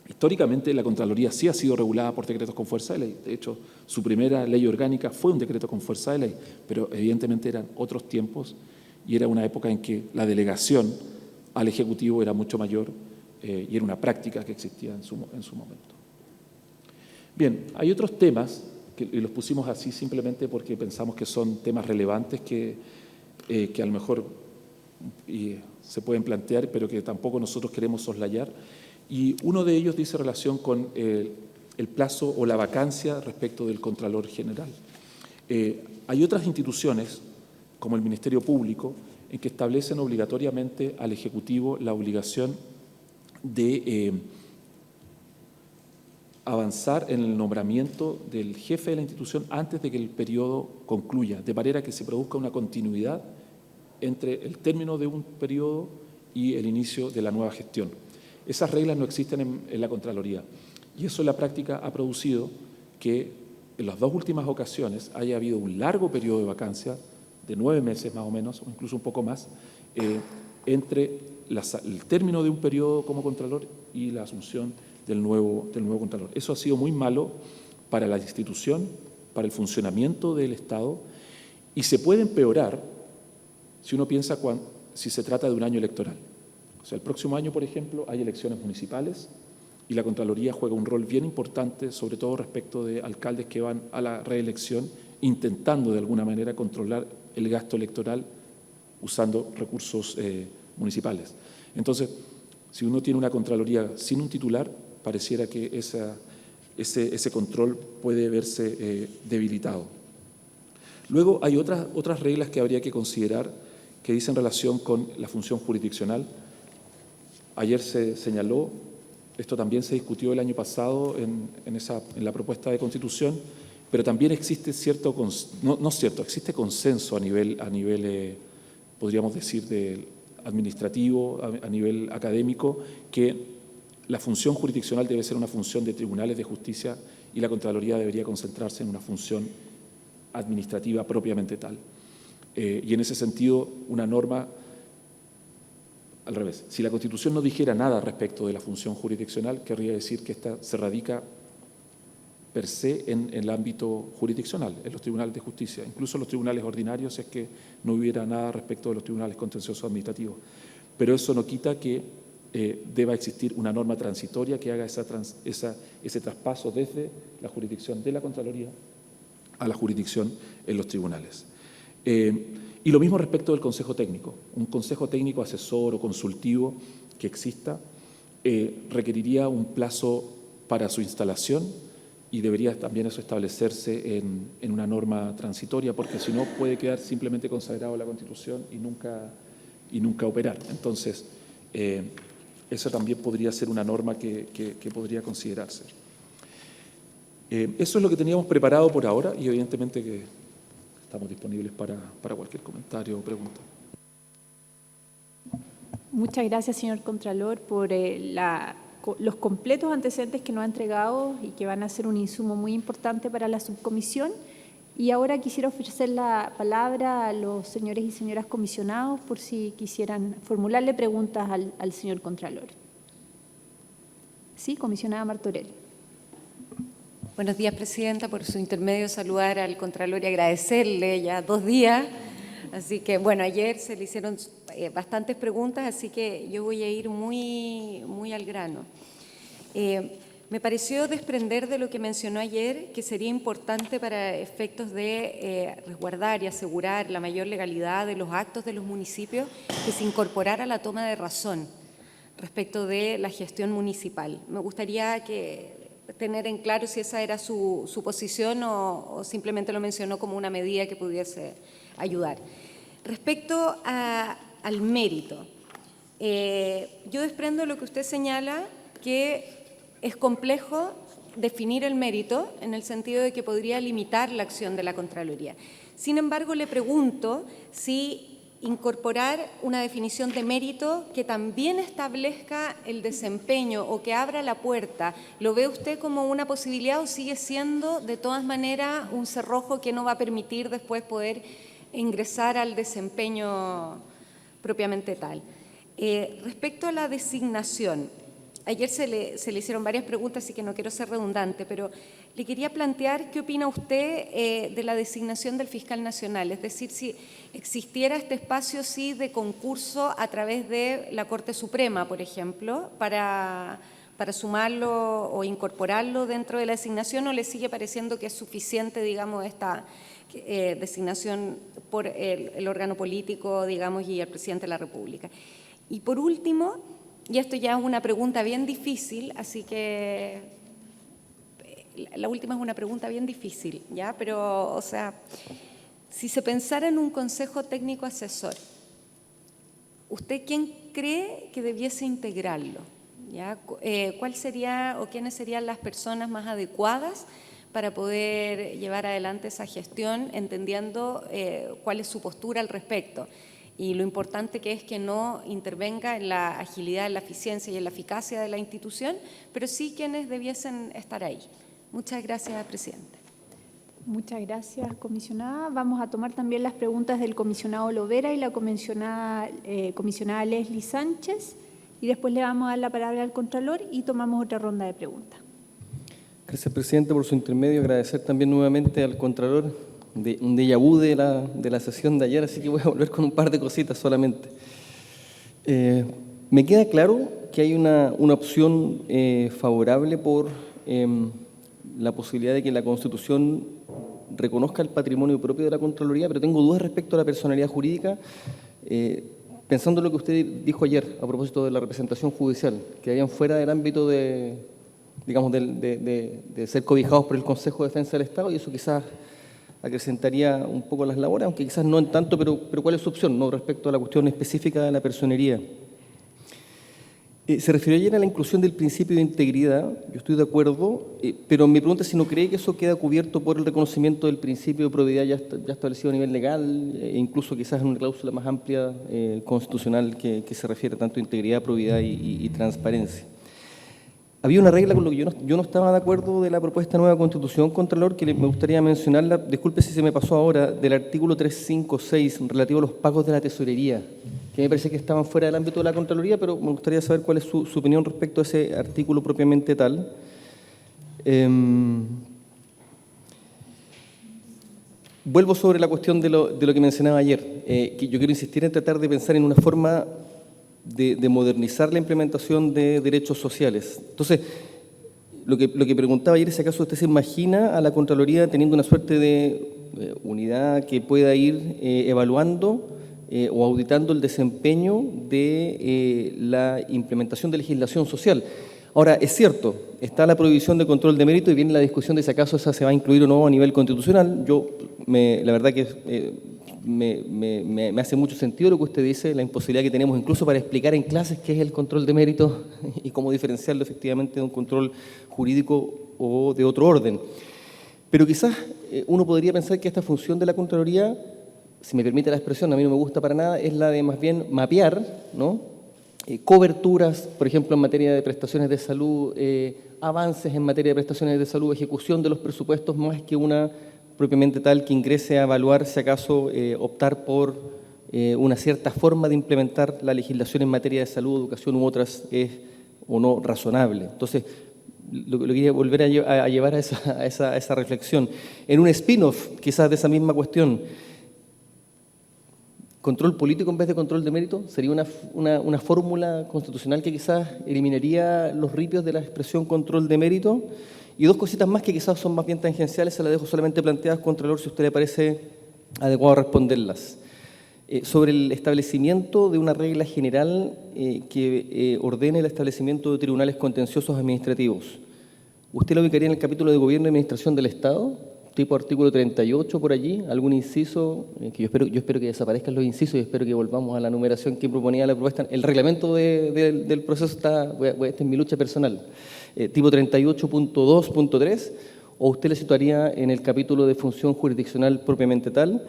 Históricamente la Contraloría sí ha sido regulada por decretos con fuerza de ley. De hecho, su primera ley orgánica fue un decreto con fuerza de ley, pero evidentemente eran otros tiempos y era una época en que la delegación al Ejecutivo era mucho mayor y era una práctica que existía en su momento. Bien, hay otros temas que los pusimos así simplemente porque pensamos que son temas relevantes que a lo mejor se pueden plantear, pero que tampoco nosotros queremos soslayar. Y uno de ellos dice relación con el plazo o la vacancia respecto del Contralor General. Hay otras instituciones, como el Ministerio Público, en que establecen obligatoriamente al Ejecutivo la obligación de avanzar en el nombramiento del jefe de la institución antes de que el periodo concluya, de manera que se produzca una continuidad entre el término de un periodo y el inicio de la nueva gestión. Esas reglas no existen en la Contraloría y eso en la práctica ha producido que en las dos últimas ocasiones haya habido un largo periodo de vacancia de 9 meses más o menos, o incluso un poco más, entre el término de un periodo como Contralor y la asunción del nuevo Contralor. Eso ha sido muy malo para la institución, para el funcionamiento del Estado, y se puede empeorar si uno piensa si se trata de un año electoral. O sea, el próximo año, por ejemplo, hay elecciones municipales y la Contraloría juega un rol bien importante, sobre todo respecto de alcaldes que van a la reelección, intentando de alguna manera controlar el gasto electoral usando recursos municipales. Entonces, si uno tiene una Contraloría sin un titular, pareciera que ese control puede verse debilitado. Luego hay otras reglas que habría que considerar que dicen relación con la función jurisdiccional. Ayer se señaló, esto también se discutió el año pasado en la propuesta de Constitución, pero también existe existe consenso a nivel podríamos decir, administrativo, a nivel académico, que la función jurisdiccional debe ser una función de tribunales de justicia y la Contraloría debería concentrarse en una función administrativa propiamente tal. Y en ese sentido, una norma, al revés, si la Constitución no dijera nada respecto de la función jurisdiccional, querría decir que esta se radica per se en el ámbito jurisdiccional, en los tribunales de justicia, incluso los tribunales ordinarios, si es que no hubiera nada respecto de los tribunales contenciosos administrativos. Pero eso no quita que deba existir una norma transitoria que haga ese traspaso desde la jurisdicción de la Contraloría a la jurisdicción en los tribunales. Y lo mismo respecto del Consejo Técnico. Un Consejo Técnico asesor o consultivo que exista requeriría un plazo para su instalación y debería también eso establecerse en una norma transitoria, porque si no puede quedar simplemente consagrado en la Constitución y nunca operar. Entonces, eso también podría ser una norma que podría considerarse. Eso es lo que teníamos preparado por ahora y evidentemente que estamos disponibles para cualquier comentario o pregunta. Muchas gracias, señor Contralor, por los completos antecedentes que nos ha entregado y que van a ser un insumo muy importante para la subcomisión. Y ahora quisiera ofrecer la palabra a los señores y señoras comisionados por si quisieran formularle preguntas al señor Contralor. Sí, comisionada Martorell. Buenos días, Presidenta. Por su intermedio saludar al Contralor y agradecerle ya 2 días. Así que, bueno, ayer se le hicieron bastantes preguntas, así que yo voy a ir muy al grano. Me pareció desprender de lo que mencionó ayer que sería importante para efectos de resguardar y asegurar la mayor legalidad de los actos de los municipios que se incorporara la toma de razón respecto de la gestión municipal. Me gustaría tener en claro si esa era su posición o simplemente lo mencionó como una medida que pudiese ayudar. Respecto al mérito, yo desprendo lo que usted señala, que es complejo definir el mérito en el sentido de que podría limitar la acción de la Contraloría. Sin embargo, le pregunto si incorporar una definición de mérito que también establezca el desempeño o que abra la puerta, ¿lo ve usted como una posibilidad o sigue siendo de todas maneras un cerrojo que no va a permitir después poder ingresar al desempeño propiamente tal? Respecto a la designación, ayer se le hicieron varias preguntas, así que no quiero ser redundante, pero le quería plantear qué opina usted de la designación del fiscal nacional, es decir, si existiera este espacio sí de concurso a través de la Corte Suprema, por ejemplo, para sumarlo o incorporarlo dentro de la designación, o le sigue pareciendo que es suficiente, digamos, esta designación por el órgano político, digamos, y el presidente de la República. Y por último, y esto ya es una pregunta bien difícil, así que la última es una pregunta bien difícil, ¿ya? Pero, o sea, si se pensara en un consejo técnico asesor, ¿usted quién cree que debiese integrarlo? ¿Ya? ¿Cuál sería o quiénes serían las personas más adecuadas para poder llevar adelante esa gestión, entendiendo cuál es su postura al respecto? Y lo importante que es que no intervenga en la agilidad, en la eficiencia y en la eficacia de la institución, pero sí quienes debiesen estar ahí. Muchas gracias, presidente. Muchas gracias, comisionada. Vamos a tomar también las preguntas del comisionado Lovera y la comisionada Leslie Sánchez, y después le vamos a dar la palabra al Contralor y tomamos otra ronda de preguntas. Gracias, presidente, por su intermedio. Agradecer también nuevamente al Contralor un déjà vu de la sesión de ayer, así que voy a volver con un par de cositas solamente. Me queda claro que hay una opción favorable por la posibilidad de que la Constitución reconozca el patrimonio propio de la Contraloría, pero tengo dudas respecto a la personalidad jurídica, pensando en lo que usted dijo ayer a propósito de la representación judicial, que hayan fuera del ámbito de ser cobijados por el Consejo de Defensa del Estado, y eso quizás acrecentaría un poco las labores, aunque quizás no en tanto, pero ¿cuál es su opción, no, respecto a la cuestión específica de la personería? Se refirió ayer a la inclusión del principio de integridad, yo estoy de acuerdo, pero me pregunta si no cree que eso queda cubierto por el reconocimiento del principio de probidad ya establecido a nivel legal, e incluso quizás en una cláusula más amplia constitucional que se refiere tanto a integridad, probidad y transparencia. Había una regla con lo que yo no estaba de acuerdo de la propuesta de nueva Constitución, Contralor, que me gustaría mencionarla, disculpe si se me pasó ahora, del artículo 356 relativo a los pagos de la tesorería, que me parece que estaban fuera del ámbito de la Contraloría, pero me gustaría saber cuál es su opinión respecto a ese artículo propiamente tal. Vuelvo sobre la cuestión de lo que mencionaba ayer, que yo quiero insistir en tratar de pensar en una forma de modernizar la implementación de derechos sociales. Entonces, lo que preguntaba ayer es si acaso usted se imagina a la Contraloría teniendo una suerte de unidad que pueda ir evaluando o auditando el desempeño de la implementación de legislación social. Ahora, es cierto, está la prohibición de control de mérito y viene la discusión de si acaso esa se va a incluir o no a nivel constitucional. La verdad que me hace mucho sentido lo que usted dice, la imposibilidad que tenemos incluso para explicar en clases qué es el control de mérito y cómo diferenciarlo efectivamente de un control jurídico o de otro orden. Pero quizás uno podría pensar que esta función de la Contraloría, si me permite la expresión, a mí no me gusta para nada, es la de más bien mapear, ¿no?, coberturas, por ejemplo, en materia de prestaciones de salud, avances en materia de prestaciones de salud, ejecución de los presupuestos, más que una propiamente tal que ingrese a evaluar si acaso optar por una cierta forma de implementar la legislación en materia de salud, educación u otras es o no razonable. Entonces, lo quería volver a llevar a esa reflexión. En un spin-off, quizás de esa misma cuestión, control político en vez de control de mérito? ¿Sería una fórmula constitucional que quizás eliminaría los ripios de la expresión control de mérito? Y dos cositas más que quizás son más bien tangenciales, se las dejo solamente planteadas, Contralor, si a usted le parece adecuado responderlas. Sobre el establecimiento de una regla general que ordene el establecimiento de tribunales contenciosos administrativos. ¿Usted lo ubicaría en el capítulo de Gobierno y Administración del Estado? Tipo artículo 38 por allí, algún inciso, que yo espero que desaparezcan los incisos y espero que volvamos a la numeración que proponía la propuesta. El reglamento del proceso está, esta es mi lucha personal, tipo 38.2.3, o usted le situaría en el capítulo de función jurisdiccional propiamente tal.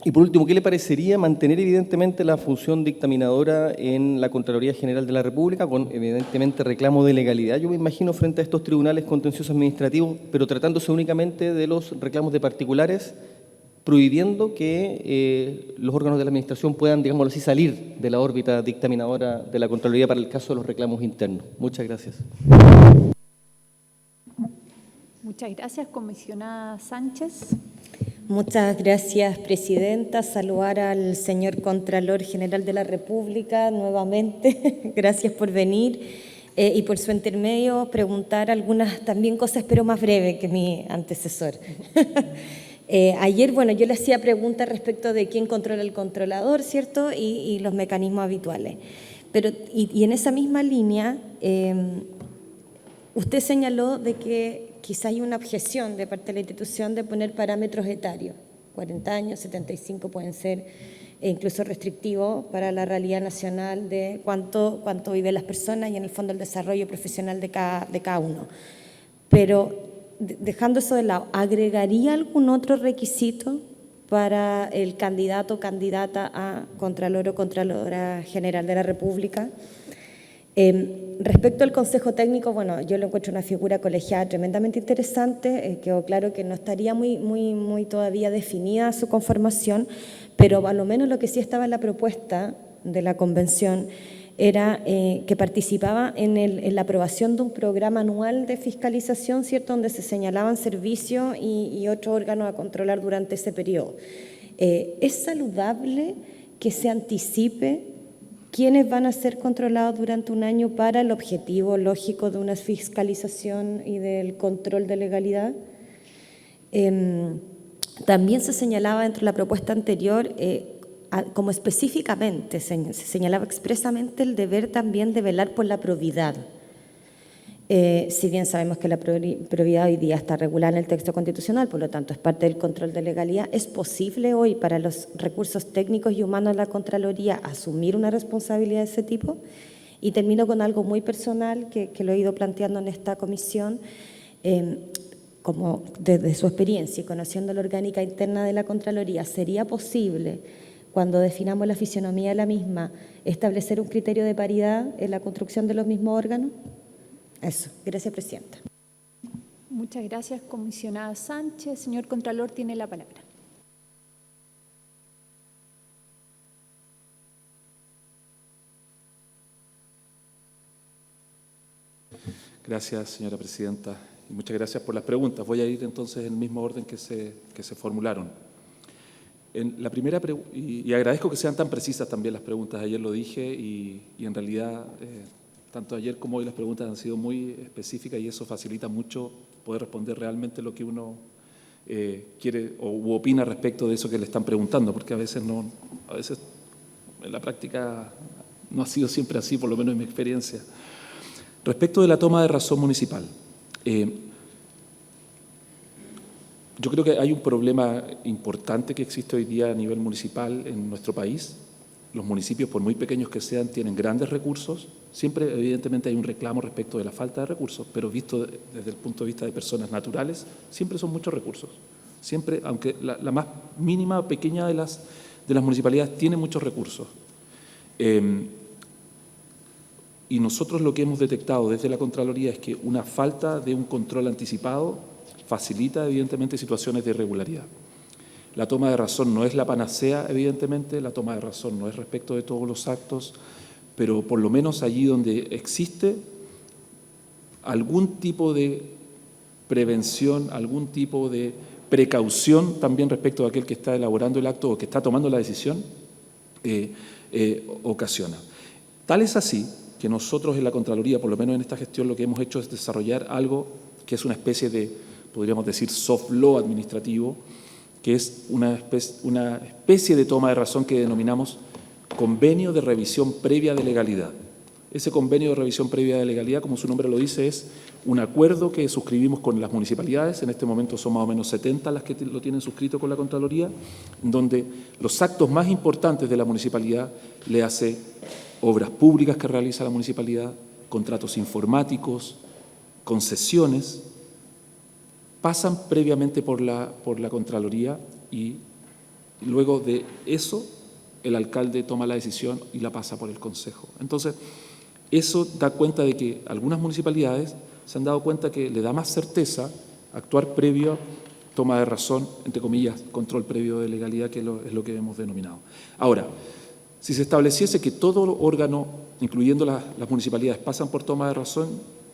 Y por último, ¿qué le parecería mantener evidentemente la función dictaminadora en la Contraloría General de la República con evidentemente reclamo de legalidad? Yo me imagino frente a estos tribunales contenciosos administrativos, pero tratándose únicamente de los reclamos de particulares, prohibiendo que los órganos de la Administración puedan, digámoslo así, salir de la órbita dictaminadora de la Contraloría para el caso de los reclamos internos. Muchas gracias. Muchas gracias, comisionada Sánchez. Muchas gracias, presidenta. Saludar al señor Contralor General de la República nuevamente. Gracias por venir y por su intermedio preguntar algunas también cosas, pero más breve que mi antecesor. Ayer, bueno, yo le hacía preguntas respecto de quién controla el controlador, ¿cierto? Y los mecanismos habituales. Pero, y en esa misma línea, usted señaló de que quizá hay una objeción de parte de la institución de poner parámetros etarios. 40 años, 75 pueden ser incluso restrictivos para la realidad nacional de cuánto viven las personas y en el fondo el desarrollo profesional de cada uno. Pero dejando eso de lado, ¿agregaría algún otro requisito para el candidato o candidata a Contralor o Contralora General de la República? Respecto al Consejo Técnico, bueno, yo lo encuentro una figura colegiada tremendamente interesante, quedó claro que no estaría muy todavía definida su conformación, pero a lo menos lo que sí estaba en la propuesta de la convención era que participaba en la aprobación de un programa anual de fiscalización, ¿cierto?, donde se señalaban servicios y otros órganos a controlar durante ese periodo. ¿Es saludable que se anticipe quiénes van a ser controlados durante un año para el objetivo lógico de una fiscalización y del control de legalidad? También se señalaba dentro de la propuesta anterior, como específicamente, se señalaba expresamente el deber también de velar por la probidad. Si bien sabemos que la probidad hoy día está regulada en el texto constitucional, por lo tanto es parte del control de legalidad, ¿es posible hoy para los recursos técnicos y humanos de la Contraloría asumir una responsabilidad de ese tipo? Y termino con algo muy personal que lo he ido planteando en esta comisión, como desde su experiencia y conociendo la orgánica interna de la Contraloría, ¿sería posible, cuando definamos la fisionomía de la misma, establecer un criterio de paridad en la construcción de los mismos órganos? Eso. Gracias, presidenta. Muchas gracias, comisionada Sánchez. Señor Contralor, tiene la palabra. Gracias, señora presidenta, y muchas gracias por las preguntas. Voy a ir entonces en el mismo orden que se formularon. En la primera y agradezco que sean tan precisas también las preguntas. Ayer lo dije y en realidad tanto ayer como hoy las preguntas han sido muy específicas y eso facilita mucho poder responder realmente lo que uno quiere u opina respecto de eso que le están preguntando, porque a veces en la práctica no ha sido siempre así, por lo menos en mi experiencia. Respecto de la toma de razón municipal, yo creo que hay un problema importante que existe hoy día a nivel municipal en nuestro país. Los municipios, por muy pequeños que sean, tienen grandes recursos. Siempre, evidentemente, hay un reclamo respecto de la falta de recursos, pero visto desde el punto de vista de personas naturales, siempre son muchos recursos. Siempre, aunque la más mínima, pequeña de las municipalidades tiene muchos recursos. Y nosotros lo que hemos detectado desde la Contraloría es que una falta de un control anticipado facilita, evidentemente, situaciones de irregularidad. La toma de razón no es la panacea, evidentemente, la toma de razón no es respecto de todos los actos, pero por lo menos allí donde existe algún tipo de prevención, algún tipo de precaución también respecto a aquel que está elaborando el acto o que está tomando la decisión ocasiona. Tal es así que nosotros en la Contraloría, por lo menos en esta gestión, lo que hemos hecho es desarrollar algo que es una especie de, podríamos decir, soft law administrativo, que es una especie de toma de razón que denominamos convenio de revisión previa de legalidad. Ese convenio de revisión previa de legalidad, como su nombre lo dice, es un acuerdo que suscribimos con las municipalidades. En este momento son más o menos 70 las que lo tienen suscrito con la Contraloría, donde los actos más importantes de la municipalidad le hace obras públicas que realiza la municipalidad, contratos informáticos, concesiones, pasan previamente por la Contraloría y luego de eso el alcalde toma la decisión y la pasa por el Consejo. Entonces, eso da cuenta de que algunas municipalidades se han dado cuenta que le da más certeza actuar previo, toma de razón, entre comillas, control previo de legalidad, que es lo que hemos denominado. Ahora, si se estableciese que todo órgano, incluyendo las municipalidades, pasan por toma de razón,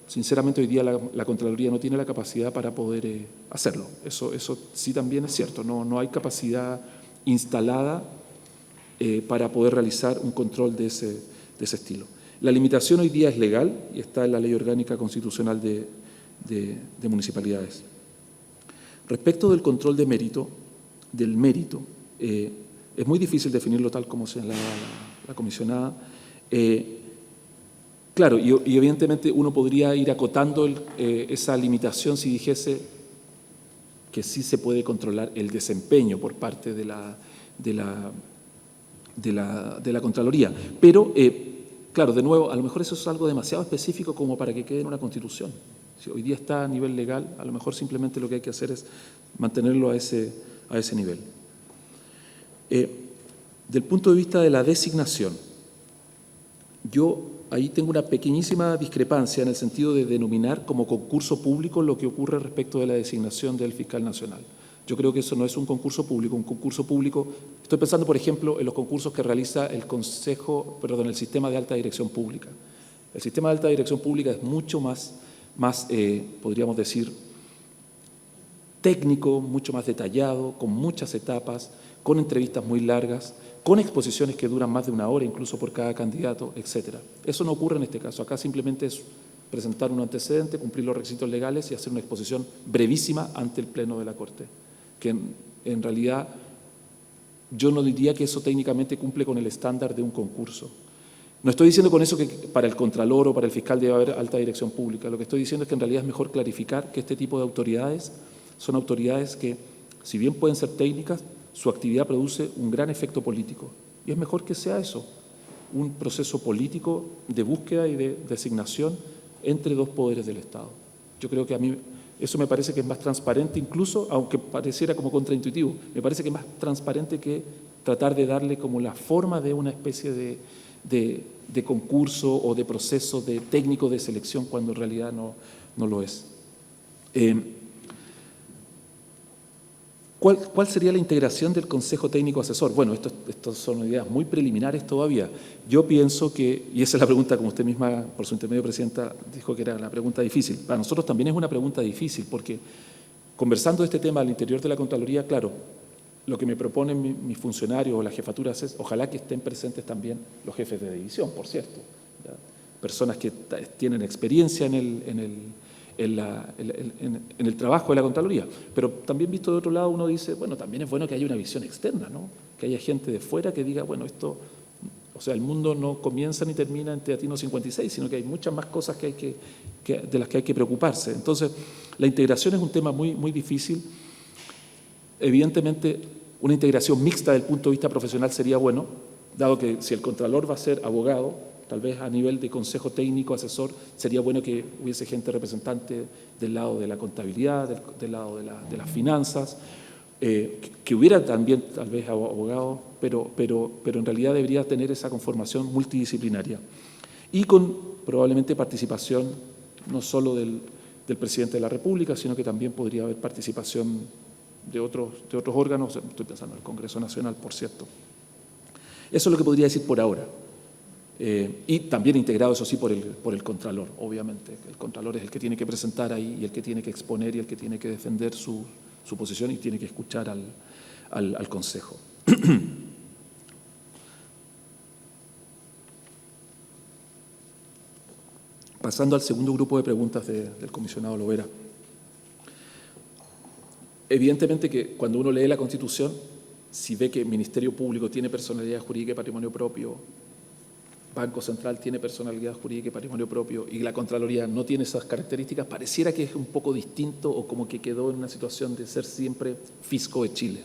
sinceramente hoy día la Contraloría no tiene la capacidad para poder hacerlo. Eso sí también es cierto, no hay capacidad instalada para poder realizar un control de ese estilo. La limitación hoy día es legal y está en la Ley Orgánica Constitucional de Municipalidades. Respecto del control del mérito, es muy difícil definirlo tal como señalaba la comisionada. Claro, y evidentemente uno podría ir acotando esa limitación si dijese que sí se puede controlar el desempeño por parte de la Contraloría. Pero, claro, de nuevo, a lo mejor eso es algo demasiado específico como para que quede en una Constitución. Si hoy día está a nivel legal, a lo mejor simplemente lo que hay que hacer es mantenerlo a ese nivel. Del punto de vista de la designación, yo ahí tengo una pequeñísima discrepancia en el sentido de denominar como concurso público lo que ocurre respecto de la designación del fiscal nacional. Yo creo que eso no es un concurso público. Un concurso público, estoy pensando, por ejemplo, en los concursos que realiza el sistema de alta dirección pública. El sistema de alta dirección pública es mucho más podríamos decir, técnico, mucho más detallado, con muchas etapas, con entrevistas muy largas, con exposiciones que duran más de 1 hora, incluso por cada candidato, etc. Eso no ocurre en este caso. Acá simplemente es presentar un antecedente, cumplir los requisitos legales y hacer una exposición brevísima ante el Pleno de la Corte, que en realidad yo no diría que eso técnicamente cumple con el estándar de un concurso. No estoy diciendo con eso que para el contralor o para el fiscal debe haber alta dirección pública. Lo que estoy diciendo es que en realidad es mejor clarificar que este tipo de autoridades son autoridades que, si bien pueden ser técnicas, su actividad produce un gran efecto político. Y es mejor que sea eso, un proceso político de búsqueda y de designación entre dos poderes del Estado. Yo creo que a mí eso me parece que es más transparente, incluso, aunque pareciera como contraintuitivo, me parece que es más transparente que tratar de darle como la forma de una especie de concurso o de proceso de técnico de selección cuando en realidad no lo es. ¿Cuál sería la integración del Consejo Técnico Asesor? Bueno, estos son ideas muy preliminares todavía. Yo pienso que, y esa es la pregunta, como usted misma, por su intermedio, Presidenta, dijo que era la pregunta difícil. Para nosotros también es una pregunta difícil, porque conversando de este tema al interior de la Contraloría, claro, lo que me proponen mis funcionarios o las jefaturas es, ojalá que estén presentes también los jefes de división, por cierto, ¿ya? Personas que tienen experiencia en el trabajo de la Contraloría. Pero también visto de otro lado uno dice, bueno, también es bueno que haya una visión externa, ¿no? Que haya gente de fuera que diga, bueno, esto, o sea, el mundo no comienza ni termina en Teatino 56, sino que hay muchas más cosas de las que hay que preocuparse. Entonces, la integración es un tema muy, muy difícil. Evidentemente, una integración mixta desde el punto de vista profesional sería bueno, dado que si el Contralor va a ser abogado, tal vez a nivel de consejo técnico, asesor, sería bueno que hubiese gente representante del lado de la contabilidad, del lado de las finanzas, que hubiera también tal vez abogados, pero en realidad debería tener esa conformación multidisciplinaria. Y con probablemente participación no solo del Presidente de la República, sino que también podría haber participación de otros órganos, estoy pensando en el Congreso Nacional, por cierto. Eso es lo que podría decir por ahora. Y también integrado, eso sí, por el Contralor, obviamente. El Contralor es el que tiene que presentar ahí y el que tiene que exponer y el que tiene que defender sus su posición y tiene que escuchar al Consejo. Pasando al segundo grupo de preguntas del comisionado Lovera. Evidentemente que cuando uno lee la Constitución, si ve que el Ministerio Público tiene personalidad jurídica y patrimonio propio, Banco Central tiene personalidad jurídica y patrimonio propio y la Contraloría no tiene esas características, pareciera que es un poco distinto o como que quedó en una situación de ser siempre fisco de Chile.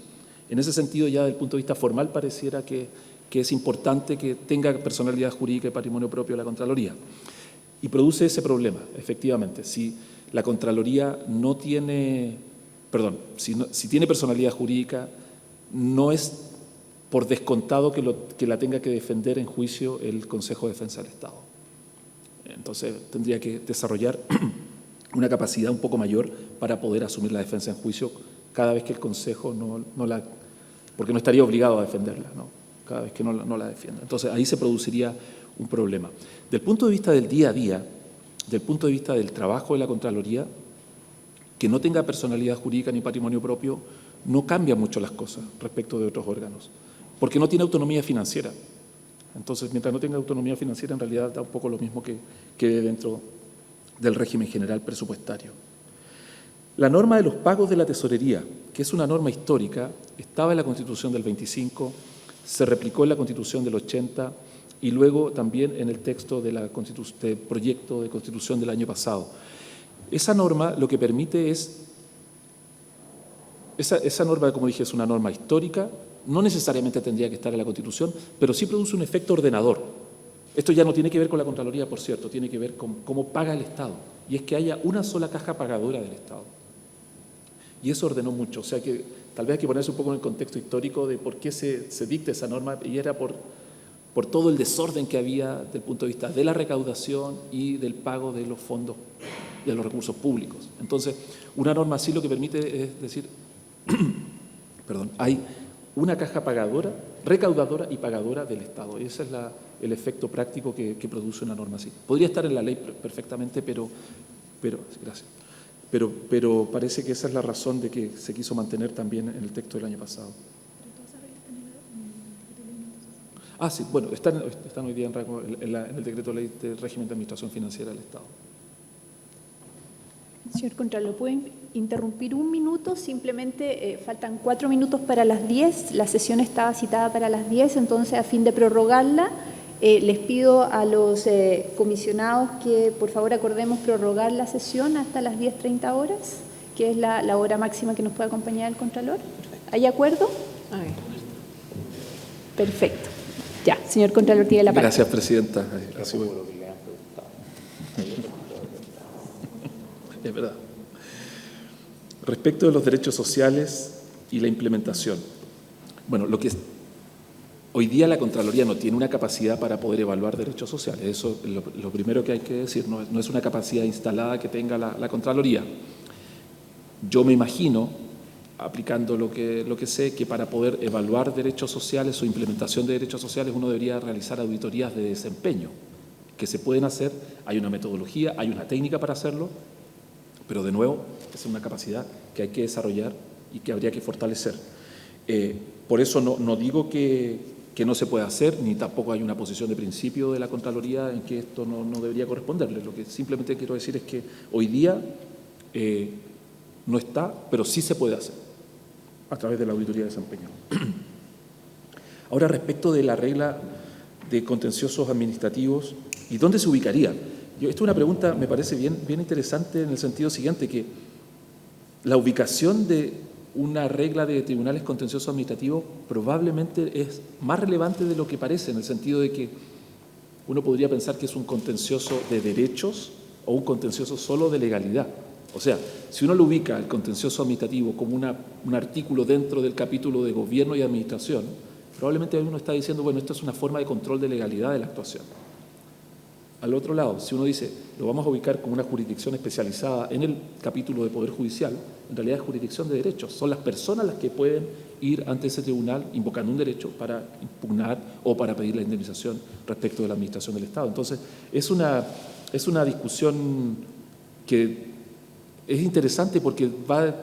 En ese sentido, ya desde el punto de vista formal, pareciera que es importante que tenga personalidad jurídica y patrimonio propio la Contraloría. Y produce ese problema, efectivamente. Si la Contraloría no tiene, si tiene personalidad jurídica, no es por descontado que la tenga que defender en juicio el Consejo de Defensa del Estado. Entonces tendría que desarrollar una capacidad un poco mayor para poder asumir la defensa en juicio cada vez que el Consejo porque no estaría obligado a defenderla, ¿no? Cada vez que no la defienda. Entonces ahí se produciría un problema. Del punto de vista del día a día, del punto de vista del trabajo de la Contraloría, que no tenga personalidad jurídica ni patrimonio propio, no cambia mucho las cosas respecto de otros órganos, porque no tiene autonomía financiera. Entonces, mientras no tenga autonomía financiera, en realidad da un poco lo mismo que dentro del régimen general presupuestario. La norma de los pagos de la tesorería, que es una norma histórica, estaba en la Constitución del 25, se replicó en la Constitución del 80 y luego también en el texto del proyecto de Constitución del año pasado. Esa norma lo que permite es, esa norma, como dije, es una norma histórica, no necesariamente tendría que estar en la Constitución, pero sí produce un efecto ordenador. Esto ya no tiene que ver con la Contraloría, por cierto, tiene que ver con cómo paga el Estado, y es que haya una sola caja pagadora del Estado. Y eso ordenó mucho, o sea que tal vez hay que ponerse un poco en el contexto histórico de por qué se dicta esa norma, y era por todo el desorden que había desde el punto de vista de la recaudación y del pago de los fondos, de los recursos públicos. Entonces, una norma así lo que permite es decir, hay una caja pagadora, recaudadora y pagadora del Estado. Y ese es el efecto práctico que produce una norma así. Podría estar en la ley perfectamente, pero gracias. Pero parece que esa es la razón de que se quiso mantener también en el texto del año pasado. Ah, sí, bueno, están hoy día en el decreto de ley de régimen de administración financiera del Estado. Señor Contralor, ¿pueden interrumpir un minuto? Simplemente faltan 4 minutos para las 10. La sesión estaba citada para las 10, entonces a fin de prorrogarla, les pido a los comisionados que por favor acordemos prorrogar la sesión hasta las 10:30 horas, que es la hora máxima que nos puede acompañar el Contralor. ¿Hay acuerdo? Perfecto. Ya, señor Contralor, tiene la palabra. Gracias, Presidenta. Es verdad. Respecto de los derechos sociales y la implementación. Bueno, hoy día la Contraloría no tiene una capacidad para poder evaluar derechos sociales. Eso es lo primero que hay que decir. No es una capacidad instalada que tenga la Contraloría. Yo me imagino, aplicando lo que sé, que para poder evaluar derechos sociales o implementación de derechos sociales uno debería realizar auditorías de desempeño, que se pueden hacer, hay una metodología, hay una técnica para hacerlo, pero de nuevo es una capacidad que hay que desarrollar y que habría que fortalecer. Por eso no digo que no se pueda hacer, ni tampoco hay una posición de principio de la Contraloría en que esto no debería corresponderle. Lo que simplemente quiero decir es que hoy día no está, pero sí se puede hacer a través de la auditoría de desempeño. Ahora, respecto de la regla de contenciosos administrativos, ¿y dónde se ubicaría? Esta es una pregunta, me parece bien interesante en el sentido siguiente, que la ubicación de una regla de tribunales contenciosos administrativos probablemente es más relevante de lo que parece, en el sentido de que uno podría pensar que es un contencioso de derechos o un contencioso solo de legalidad. O sea, si uno lo ubica, el contencioso administrativo, como un artículo dentro del capítulo de gobierno y administración, probablemente uno está diciendo, bueno, esto es una forma de control de legalidad de la actuación. Al otro lado, si uno dice, lo vamos a ubicar como una jurisdicción especializada en el capítulo de Poder Judicial, en realidad es jurisdicción de derechos. Son las personas las que pueden ir ante ese tribunal invocando un derecho para impugnar o para pedir la indemnización respecto de la administración del Estado. Entonces, es una discusión que es interesante porque va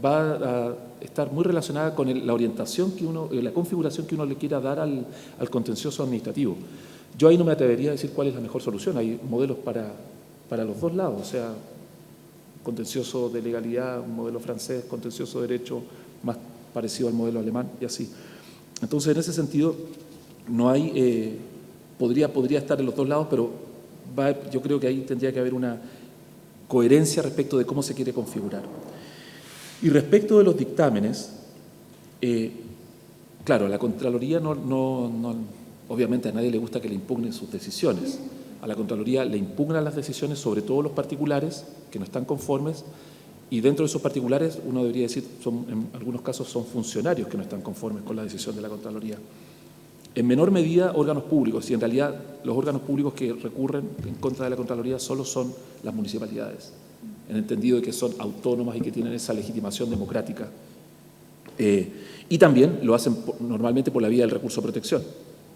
va a estar muy relacionada con la orientación que uno, la configuración que uno le quiera dar al contencioso administrativo. Yo ahí no me atrevería a decir cuál es la mejor solución. Hay modelos para los dos lados, o sea, contencioso de legalidad, un modelo francés, contencioso de derecho más parecido al modelo alemán y así. Entonces, en ese sentido, no hay, podría estar en los dos lados, pero yo creo que ahí tendría que haber una coherencia respecto de cómo se quiere configurar. Y respecto de los dictámenes, claro, a la Contraloría obviamente a nadie le gusta que le impugnen sus decisiones. A la Contraloría le impugnan las decisiones, sobre todo los particulares que no están conformes, y dentro de esos particulares, uno debería decir, en algunos casos son funcionarios que no están conformes con la decisión de la Contraloría. En menor medida, órganos públicos, y en realidad los órganos públicos que recurren en contra de la Contraloría solo son las municipalidades, en el entendido de que son autónomas y que tienen esa legitimación democrática. Y también lo hacen normalmente por la vía del recurso de protección.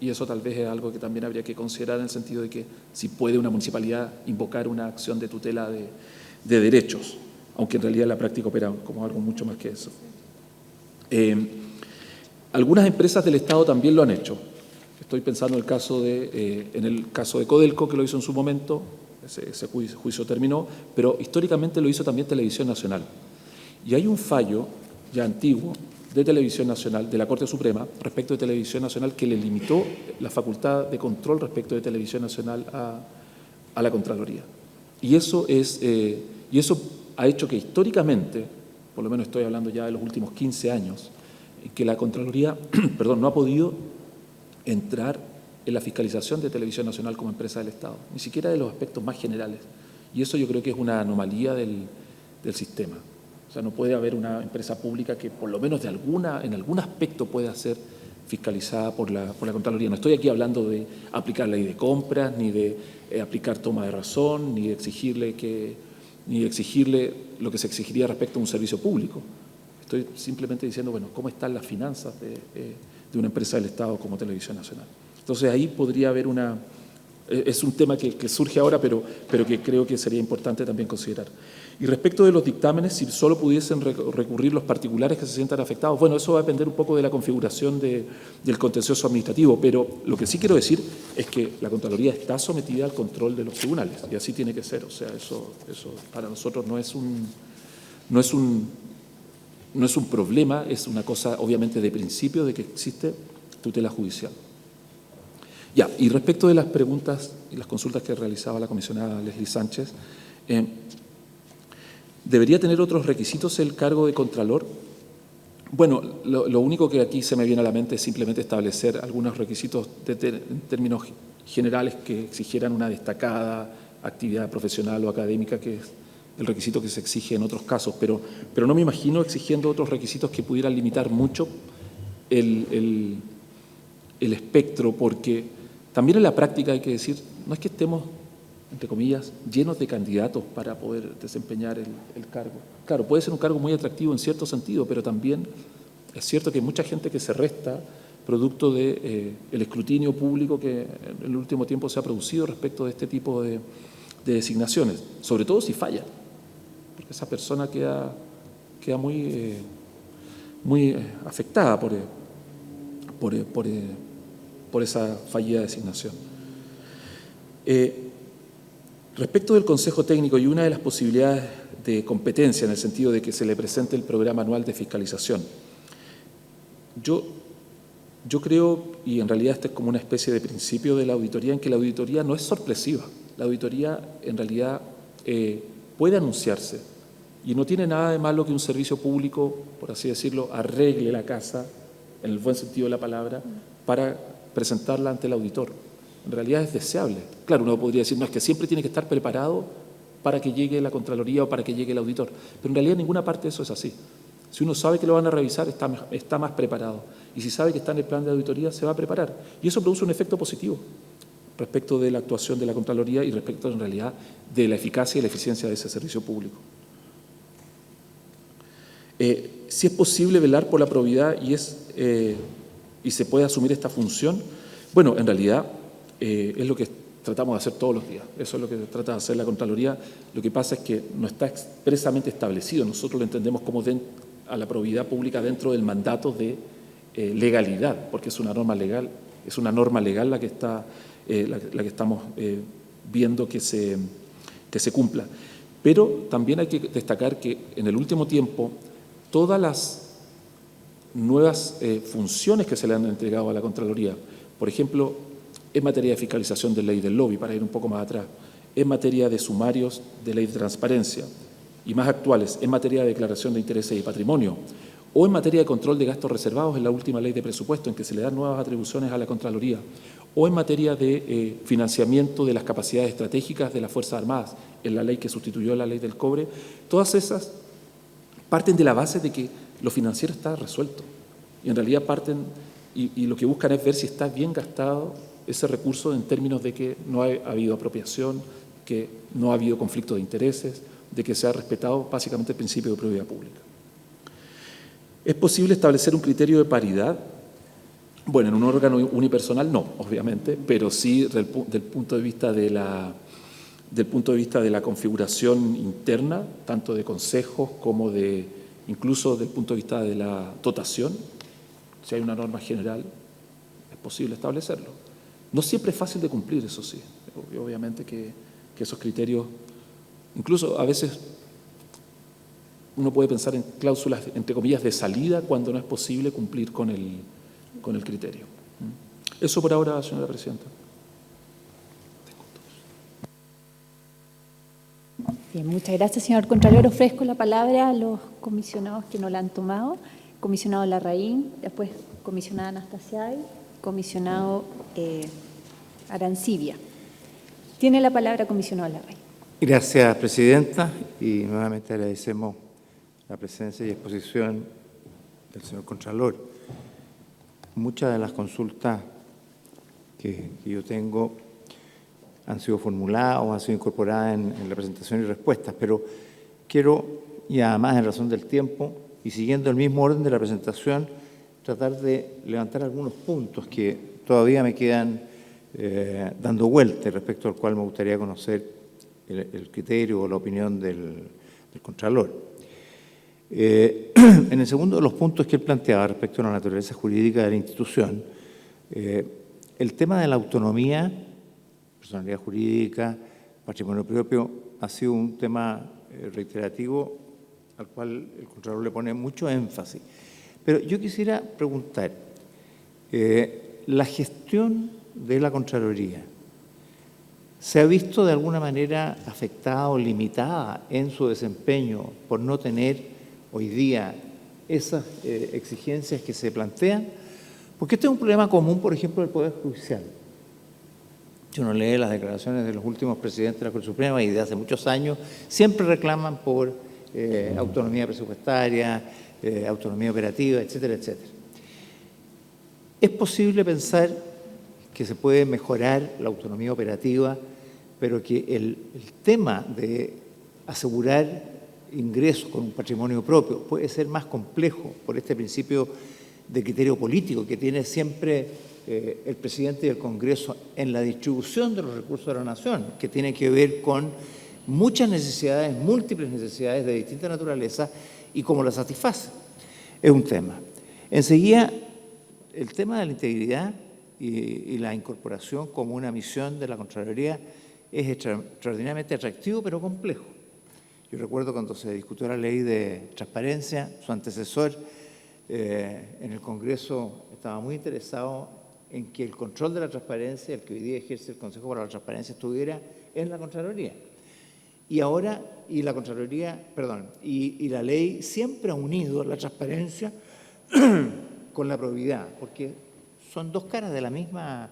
Y eso tal vez es algo que también habría que considerar en el sentido de que si puede una municipalidad invocar una acción de tutela de derechos, aunque en realidad la práctica opera como algo mucho más que eso. Algunas empresas del Estado también lo han hecho. Estoy pensando en el caso de Codelco, que lo hizo en su momento, ese juicio terminó, pero históricamente lo hizo también Televisión Nacional. Y hay un fallo ya antiguo de Televisión Nacional, de la Corte Suprema, respecto de Televisión Nacional, que le limitó la facultad de control respecto de Televisión Nacional a la Contraloría. Y eso ha hecho que históricamente, por lo menos estoy hablando ya de los últimos 15 años, que la Contraloría no ha podido entrar en la fiscalización de Televisión Nacional como empresa del Estado, ni siquiera de los aspectos más generales. Y eso yo creo que es una anomalía del sistema. O sea, no puede haber una empresa pública que por lo menos en algún aspecto pueda ser fiscalizada por la Contraloría. No estoy aquí hablando de aplicar ley de compras, ni de aplicar toma de razón, ni de exigirle lo que se exigiría respecto a un servicio público. Estoy simplemente diciendo, bueno, cómo están las finanzas de una empresa del Estado como Televisión Nacional. Entonces ahí podría haber es un tema que surge ahora, pero que creo que sería importante también considerar. Y respecto de los dictámenes, si solo pudiesen recurrir los particulares que se sientan afectados, bueno, eso va a depender un poco de la configuración del contencioso administrativo, pero lo que sí quiero decir es que la Contraloría está sometida al control de los tribunales, y así tiene que ser. O sea, eso para nosotros no es un problema, es una cosa obviamente de principio de que existe tutela judicial. Ya, y respecto de las preguntas y las consultas que realizaba la comisionada Leslie Sánchez, ¿debería tener otros requisitos el cargo de Contralor? Bueno, lo único que aquí se me viene a la mente es simplemente establecer algunos requisitos en términos generales que exigieran una destacada actividad profesional o académica, que es el requisito que se exige en otros casos, pero no me imagino exigiendo otros requisitos que pudieran limitar mucho el espectro, porque también en la práctica hay que decir, no es que estemos, entre comillas, llenos de candidatos para poder desempeñar el cargo. Claro, puede ser un cargo muy atractivo en cierto sentido, pero también es cierto que hay mucha gente que se resta producto del escrutinio público que en el último tiempo se ha producido respecto de este tipo de designaciones, sobre todo si falla, porque esa persona queda muy afectada por esa fallida designación. Respecto del Consejo Técnico y una de las posibilidades de competencia en el sentido de que se le presente el programa anual de fiscalización, yo creo, y en realidad este es como una especie de principio de la auditoría, en que la auditoría no es sorpresiva. La auditoría en realidad puede anunciarse y no tiene nada de malo que un servicio público, por así decirlo, arregle la casa, en el buen sentido de la palabra, para presentarla ante el auditor. En realidad es deseable. Claro, uno podría decir, no, es que siempre tiene que estar preparado para que llegue la Contraloría o para que llegue el auditor, pero en realidad en ninguna parte eso es así. Si uno sabe que lo van a revisar, está más preparado. Y si sabe que está en el plan de auditoría, se va a preparar. Y eso produce un efecto positivo respecto de la actuación de la Contraloría y respecto, en realidad, de la eficacia y la eficiencia de ese servicio público. Si es posible velar por la probidad y se puede asumir esta función, bueno, en realidad es lo que tratamos de hacer todos los días. Eso es lo que trata de hacer la Contraloría. Lo que pasa es que no está expresamente establecido. Nosotros lo entendemos como a la probidad pública dentro del mandato de legalidad, porque es una norma legal la que estamos viendo que se cumpla. Pero también hay que destacar que en el último tiempo todas las nuevas funciones que se le han entregado a la Contraloría, por ejemplo, en materia de fiscalización de ley del lobby, para ir un poco más atrás, en materia de sumarios de ley de transparencia y más actuales, en materia de declaración de intereses y patrimonio, o en materia de control de gastos reservados en la última ley de presupuesto, en que se le dan nuevas atribuciones a la Contraloría, o en materia de financiamiento de las capacidades estratégicas de las Fuerzas Armadas, en la ley que sustituyó la ley del cobre. Todas esas parten de la base de que lo financiero está resuelto. Y en realidad parten y lo que buscan es ver si está bien gastado ese recurso en términos de que no ha habido apropiación, que no ha habido conflicto de intereses, de que se ha respetado básicamente el principio de probidad pública. ¿Es posible establecer un criterio de paridad? Bueno, en un órgano unipersonal no, obviamente, pero sí del punto de vista de la configuración interna, tanto de consejos como incluso del punto de vista de la dotación. Si hay una norma general, es posible establecerlo. No siempre es fácil de cumplir, eso sí. Obviamente que esos criterios, incluso a veces uno puede pensar en cláusulas, entre comillas, de salida cuando no es posible cumplir con el criterio. Eso por ahora, señora presidenta. Bien, muchas gracias, señor Contralor. Ofrezco la palabra a los comisionados que no la han tomado. Comisionado Larraín, después comisionada Anastasiade, comisionado Arancibia. Tiene la palabra comisionado Larraín. Gracias, presidenta, y nuevamente agradecemos la presencia y exposición del señor Contralor. Muchas de las consultas que yo tengo han sido formuladas o han sido incorporadas en la presentación y respuestas, pero quiero, y además en razón del tiempo, y siguiendo el mismo orden de la presentación, tratar de levantar algunos puntos que todavía me quedan dando vueltas, respecto al cual me gustaría conocer el criterio o la opinión del Contralor. En el segundo de los puntos que él planteaba respecto a la naturaleza jurídica de la institución, el tema de la autonomía, personalidad jurídica, patrimonio propio, ha sido un tema reiterativo al cual el Contralor le pone mucho énfasis. Pero yo quisiera preguntar, la gestión de la Contraloría, ¿se ha visto de alguna manera afectada o limitada en su desempeño por no tener hoy día esas exigencias que se plantean? Porque este es un problema común, por ejemplo, del Poder Judicial. Si uno lee las declaraciones de los últimos presidentes de la Corte Suprema y de hace muchos años, siempre reclaman por autonomía presupuestaria, autonomía operativa, etcétera, etcétera. ¿Es posible pensar que se puede mejorar la autonomía operativa, pero que el tema de asegurar ingresos con un patrimonio propio puede ser más complejo por este principio de criterio político que tiene siempre el presidente y el Congreso en la distribución de los recursos de la nación, que tiene que ver con muchas necesidades, múltiples necesidades de distinta naturaleza y cómo las satisface? Es un tema. Enseguida, el tema de la integridad y la incorporación como una misión de la Contraloría es extraordinariamente atractivo, pero complejo. Yo recuerdo cuando se discutió la ley de transparencia, su antecesor en el Congreso estaba muy interesado en que el control de la transparencia, el que hoy día ejerce el Consejo para la Transparencia, estuviera en la Contraloría. Y ahora, y la Contraloría, perdón, y la ley siempre ha unido la transparencia con la probidad, porque son dos caras de la misma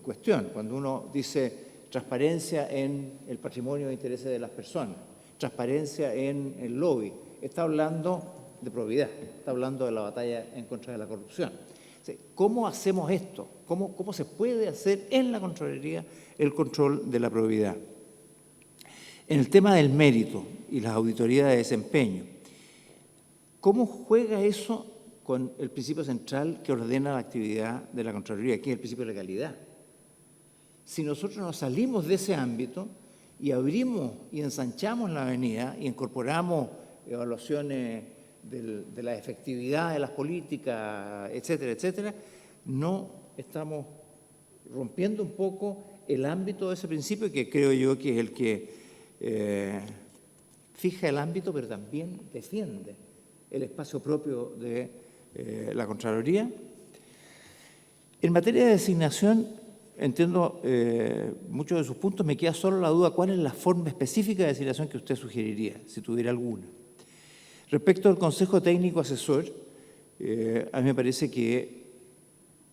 cuestión. Cuando uno dice transparencia en el patrimonio de intereses de las personas, transparencia en el lobby, está hablando de probidad, está hablando de la batalla en contra de la corrupción. ¿Cómo hacemos esto? ¿Cómo se puede hacer en la Contraloría el control de la probidad? En el tema del mérito y las auditorías de desempeño, ¿cómo juega eso con el principio central que ordena la actividad de la Contraloría, que es el principio de legalidad? Si nosotros nos salimos de ese ámbito y abrimos y ensanchamos la avenida y incorporamos evaluaciones de la efectividad de las políticas, etcétera, etcétera, no estamos rompiendo un poco el ámbito de ese principio, que creo yo que es el que fija el ámbito, pero también defiende el espacio propio de la Contraloría. En materia de designación, entiendo muchos de sus puntos, me queda solo la duda cuál es la forma específica de designación que usted sugeriría, si tuviera alguna. Respecto al Consejo Técnico Asesor, a mí me parece que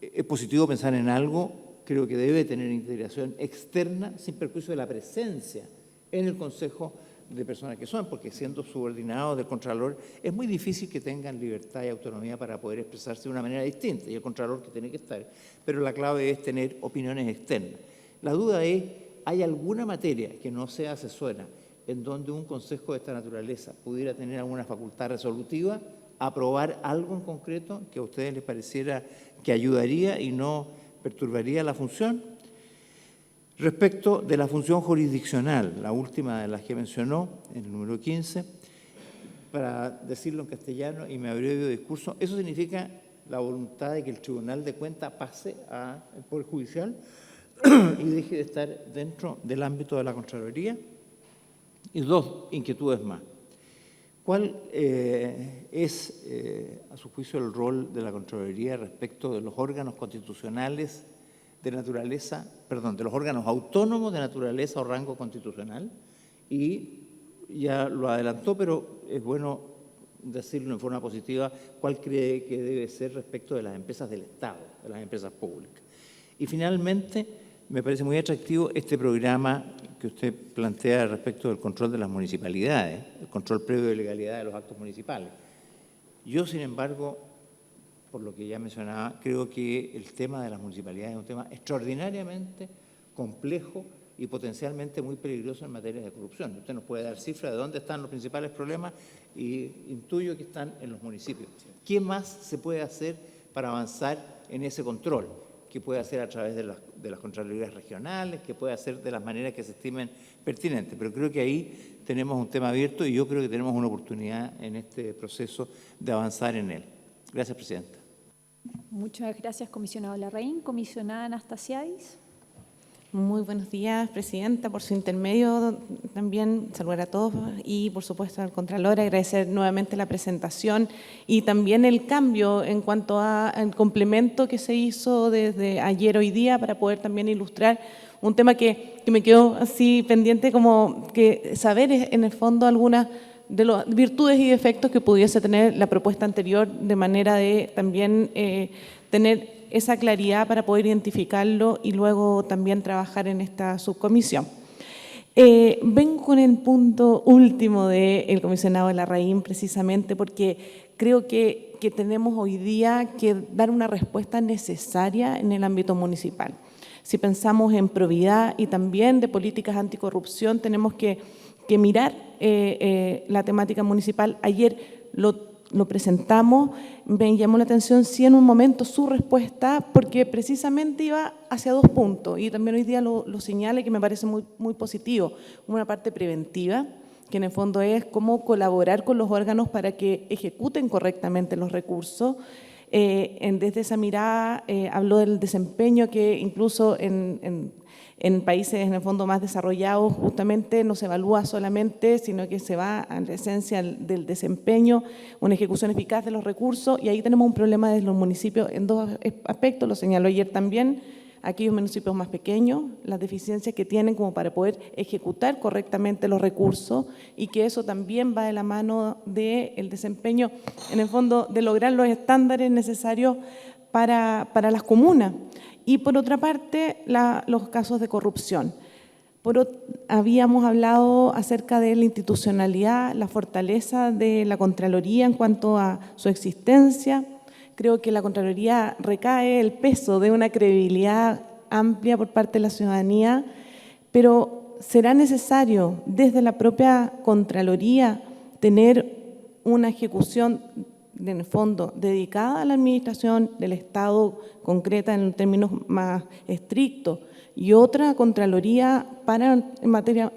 es positivo pensar en algo, creo que debe tener integración externa sin perjuicio de la presencia en el Consejo de personas que son, porque siendo subordinados del Contralor es muy difícil que tengan libertad y autonomía para poder expresarse de una manera distinta, y el Contralor que tiene que estar, pero la clave es tener opiniones externas. La duda es, ¿hay alguna materia que no sea asesora en donde un consejo de esta naturaleza pudiera tener alguna facultad resolutiva, aprobar algo en concreto que a ustedes les pareciera que ayudaría y no perturbaría la función? Respecto de la función jurisdiccional, la última de las que mencionó, en el número 15, para decirlo en castellano y me abrevio de discurso, eso significa la voluntad de que el Tribunal de Cuentas pase al Poder Judicial y deje de estar dentro del ámbito de la Contraloría. Y dos inquietudes más. ¿Cuál es, a su juicio, el rol de la Contraloría respecto de los órganos constitucionales de naturaleza, perdón, de los órganos autónomos de naturaleza o rango constitucional? Y ya lo adelantó, pero es bueno decirlo en forma positiva, ¿cuál cree que debe ser respecto de las empresas del Estado, de las empresas públicas? Y finalmente, me parece muy atractivo este programa que usted plantea respecto del control de las municipalidades, el control previo de legalidad de los actos municipales. Yo, sin embargo, por lo que ya mencionaba, creo que el tema de las municipalidades es un tema extraordinariamente complejo y potencialmente muy peligroso en materia de corrupción. Usted nos puede dar cifras de dónde están los principales problemas y intuyo que están en los municipios. ¿Qué más se puede hacer para avanzar en ese control? Que puede hacer a través de las Contralorías regionales, que puede hacer de las maneras que se estimen pertinentes. Pero creo que ahí tenemos un tema abierto y yo creo que tenemos una oportunidad en este proceso de avanzar en él. Gracias, Presidenta. Muchas gracias, comisionado Larraín. Comisionada Anastasiadis. Muy buenos días, Presidenta. Por su intermedio también saludar a todos y, por supuesto, al Contralor, agradecer nuevamente la presentación y también el cambio en cuanto al complemento que se hizo desde ayer hoy día para poder también ilustrar un tema que me quedó así pendiente, como que saber en el fondo algunas de las virtudes y defectos que pudiese tener la propuesta anterior, de manera de también tener esa claridad para poder identificarlo y luego también trabajar en esta subcomisión. Vengo con el punto último del comisionado Larraín, precisamente porque creo que tenemos hoy día que dar una respuesta necesaria en el ámbito municipal. Si pensamos en probidad y también de políticas anticorrupción, tenemos que mirar la temática municipal. Ayer lo presentamos, me llamó la atención, sí, en un momento su respuesta, porque precisamente iba hacia dos puntos, y también hoy día lo señala, que me parece muy, muy positivo. Una parte preventiva, que en el fondo es cómo colaborar con los órganos para que ejecuten correctamente los recursos. Desde esa mirada habló del desempeño, que incluso en países en el fondo más desarrollados justamente no se evalúa solamente, sino que se va a la esencia del desempeño, una ejecución eficaz de los recursos, y ahí tenemos un problema de los municipios en dos aspectos, lo señaló ayer también, aquellos municipios más pequeños, las deficiencias que tienen como para poder ejecutar correctamente los recursos, y que eso también va de la mano del desempeño, en el fondo, de lograr los estándares necesarios para las comunas. Y por otra parte, los casos de corrupción. Habíamos hablado acerca de la institucionalidad, la fortaleza de la Contraloría en cuanto a su existencia. Creo que la Contraloría recae el peso de una credibilidad amplia por parte de la ciudadanía, pero será necesario desde la propia Contraloría tener una ejecución en el fondo dedicada a la administración del Estado, concreta en términos más estrictos, y otra Contraloría en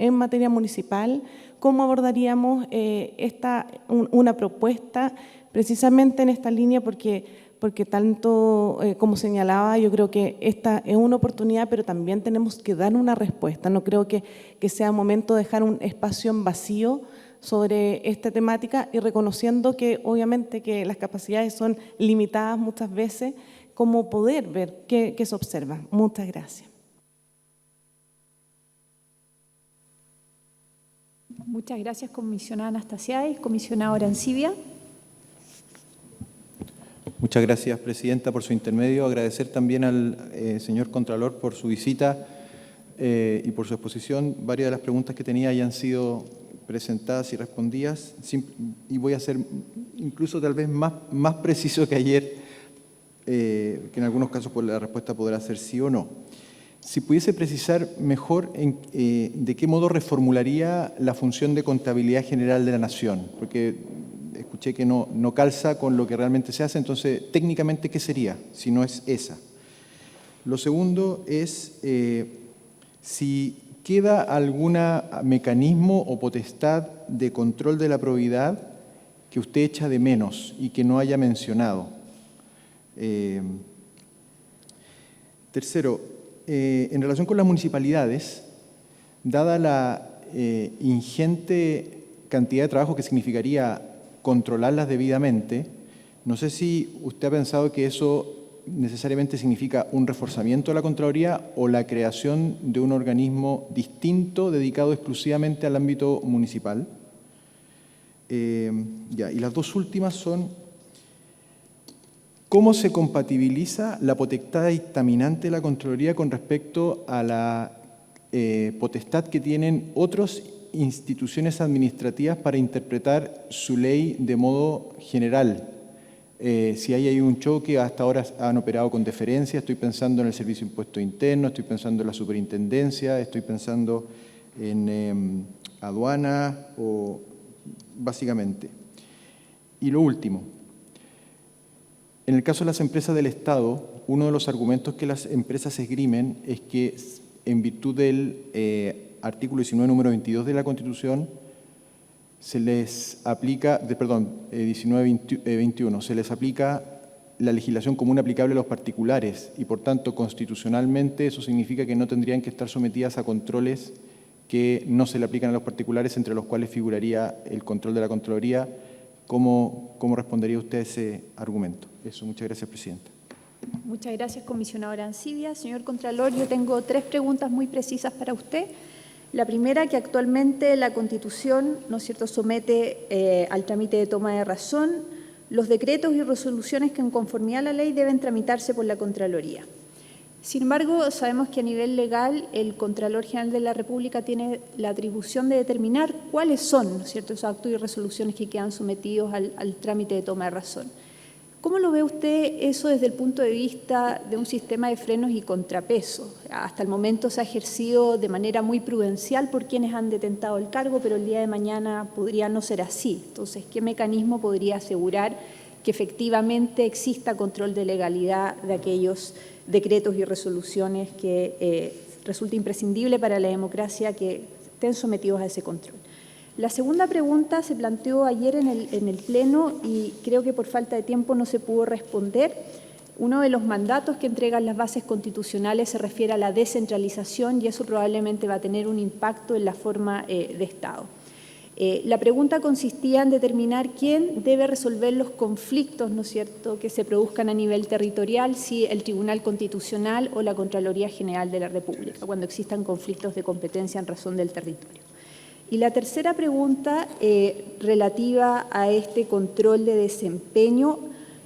materia municipal, cómo abordaríamos una propuesta precisamente en esta línea, porque tanto como señalaba, yo creo que esta es una oportunidad, pero también tenemos que dar una respuesta. No creo que sea momento de dejar un espacio en vacío sobre esta temática y reconociendo que obviamente que las capacidades son limitadas muchas veces, como poder ver qué se observa. Muchas gracias. Muchas gracias, comisionada Anastasiades. Comisionada Arancibia. Muchas gracias, Presidenta, por su intermedio. Agradecer también al señor Contralor por su visita y por su exposición. Varias de las preguntas que tenía ya han sido presentadas y respondidas, y voy a ser incluso tal vez más preciso que ayer, que en algunos casos la respuesta podrá ser sí o no. Si pudiese precisar mejor de qué modo reformularía la función de contabilidad general de la Nación, porque escuché que no calza con lo que realmente se hace, entonces técnicamente ¿qué sería si no es esa? Lo segundo es si queda algún mecanismo o potestad de control de la probidad que usted echa de menos y que no haya mencionado. Tercero, en relación con las municipalidades, dada la ingente cantidad de trabajo que significaría controlarlas debidamente, no sé si usted ha pensado que eso necesariamente significa un reforzamiento de la Contraloría o la creación de un organismo distinto dedicado exclusivamente al ámbito municipal. Y las dos últimas son: ¿cómo se compatibiliza la potestad dictaminante de la Contraloría con respecto a la potestad que tienen otras instituciones administrativas para interpretar su ley de modo general? Si hay un choque, hasta ahora han operado con deferencia, estoy pensando en el Servicio de Impuesto Interno, estoy pensando en la Superintendencia, estoy pensando en aduana, o básicamente. Y lo último, en el caso de las empresas del Estado, uno de los argumentos que las empresas esgrimen es que en virtud del artículo 19, número 22 de la Constitución, se les aplica, 19-21, se les aplica la legislación común aplicable a los particulares y, por tanto, constitucionalmente eso significa que no tendrían que estar sometidas a controles que no se le aplican a los particulares, entre los cuales figuraría el control de la Contraloría. ¿Cómo respondería usted a ese argumento? Eso, muchas gracias, Presidenta. Muchas gracias, comisionada Arancibia. Señor Contralor, yo tengo 3 preguntas muy precisas para usted. La primera, que actualmente la Constitución, ¿no es cierto?, somete al trámite de toma de razón los decretos y resoluciones que en conformidad a la ley deben tramitarse por la Contraloría. Sin embargo, sabemos que a nivel legal el Contralor General de la República tiene la atribución de determinar cuáles son, ¿no es cierto?, esos actos y resoluciones que quedan sometidos al trámite de toma de razón. ¿Cómo lo ve usted eso desde el punto de vista de un sistema de frenos y contrapesos? Hasta el momento se ha ejercido de manera muy prudencial por quienes han detentado el cargo, pero el día de mañana podría no ser así. Entonces, ¿qué mecanismo podría asegurar que efectivamente exista control de legalidad de aquellos decretos y resoluciones que resulta imprescindible para la democracia que estén sometidos a ese control? La segunda pregunta se planteó ayer en el Pleno y creo que por falta de tiempo no se pudo responder. Uno de los mandatos que entregan las bases constitucionales se refiere a la descentralización y eso probablemente va a tener un impacto en la forma de Estado. La pregunta consistía en determinar quién debe resolver los conflictos, ¿no es cierto?, que se produzcan a nivel territorial, si el Tribunal Constitucional o la Contraloría General de la República, cuando existan conflictos de competencia en razón del territorio. Y la tercera pregunta, relativa a este control de desempeño.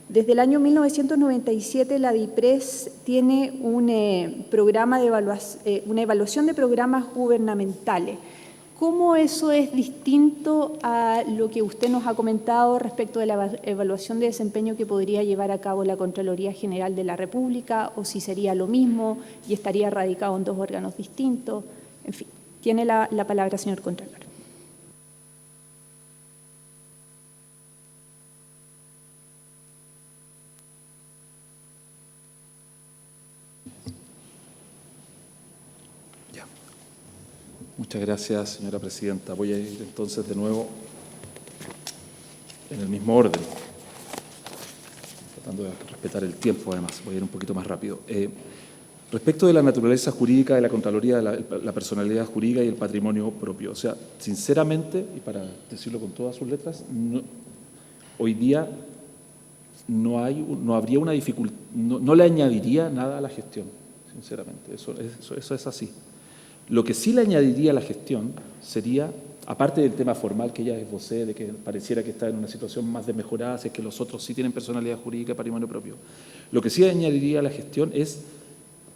Desde el año 1997 la DIPRES tiene un programa de una evaluación de programas gubernamentales. ¿Cómo eso es distinto a lo que usted nos ha comentado respecto de la evaluación de desempeño que podría llevar a cabo la Contraloría General de la República, o si sería lo mismo y estaría radicado en 2 órganos distintos? En fin. Tiene la palabra, señor Contralor. Muchas gracias, señora presidenta. Voy a ir entonces de nuevo en el mismo orden, tratando de respetar el tiempo además. Voy a ir un poquito más rápido. Respecto de la naturaleza jurídica de la Contraloría, la personalidad jurídica y el patrimonio propio. O sea, sinceramente, y para decirlo con todas sus letras, hoy día no habría una dificultad, no le añadiría nada a la gestión, sinceramente. Eso es así. Lo que sí le añadiría a la gestión sería, aparte del tema formal que ya esbocé, de que pareciera que está en una situación más desmejorada, si es que los otros sí tienen personalidad jurídica y patrimonio propio, lo que sí añadiría a la gestión es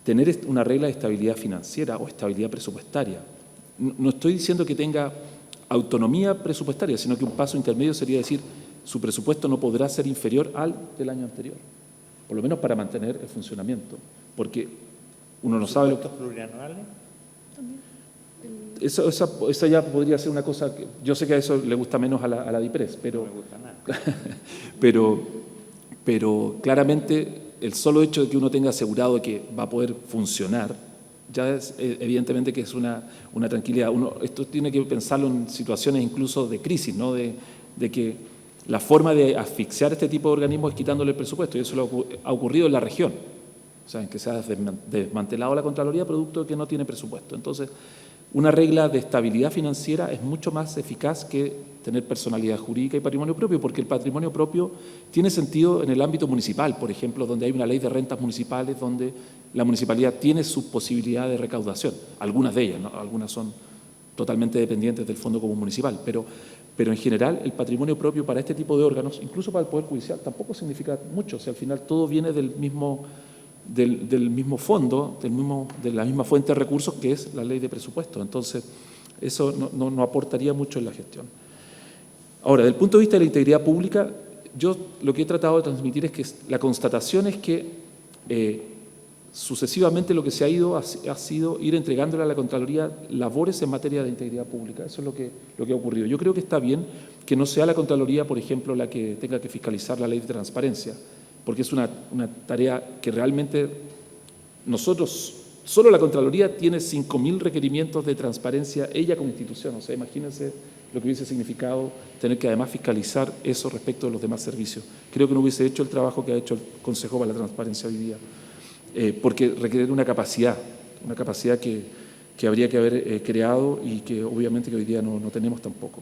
tener una regla de estabilidad financiera o estabilidad presupuestaria. No estoy diciendo que tenga autonomía presupuestaria, sino que un paso intermedio sería decir, su presupuesto no podrá ser inferior al del año anterior, por lo menos para mantener el funcionamiento, porque uno no sabe lo que... plurianuales? Esa ya podría ser una cosa que yo sé que a eso le gusta menos a la DIPRES, pero, No me gusta nada. pero claramente el solo hecho de que uno tenga asegurado que va a poder funcionar, ya es evidentemente que es una tranquilidad. Esto tiene que pensarlo en situaciones incluso de crisis, ¿no? De que la forma de asfixiar este tipo de organismos es quitándole el presupuesto, y eso ha ocurrido en la región, o sea, en que se ha desmantelado la Contraloría producto de que no tiene presupuesto. Entonces, una regla de estabilidad financiera es mucho más eficaz que tener personalidad jurídica y patrimonio propio, porque el patrimonio propio tiene sentido en el ámbito municipal, por ejemplo, donde hay una ley de rentas municipales, donde la municipalidad tiene su posibilidad de recaudación, algunas de ellas, ¿no? Algunas son totalmente dependientes del Fondo Común Municipal, pero en general el patrimonio propio para este tipo de órganos, incluso para el Poder Judicial, tampoco significa mucho, o sea, al final todo viene del mismo fondo, de la misma fuente de recursos que es la ley de presupuesto. Entonces, eso no aportaría mucho en la gestión. Ahora, desde el punto de vista de la integridad pública, yo lo que he tratado de transmitir es que la constatación es que sucesivamente lo que se ha sido ir entregándole a la Contraloría labores en materia de integridad pública. Eso es lo que ha ocurrido. Yo creo que está bien que no sea la Contraloría, por ejemplo, la que tenga que fiscalizar la ley de transparencia, porque es una tarea que realmente nosotros, solo la Contraloría tiene 5.000 requerimientos de transparencia, ella como institución. O sea, imagínense lo que hubiese significado tener que además fiscalizar eso respecto de los demás servicios. Creo que no hubiese hecho el trabajo que ha hecho el Consejo para la Transparencia hoy día, porque requiere una capacidad que habría que haber creado y que obviamente que hoy día no tenemos tampoco.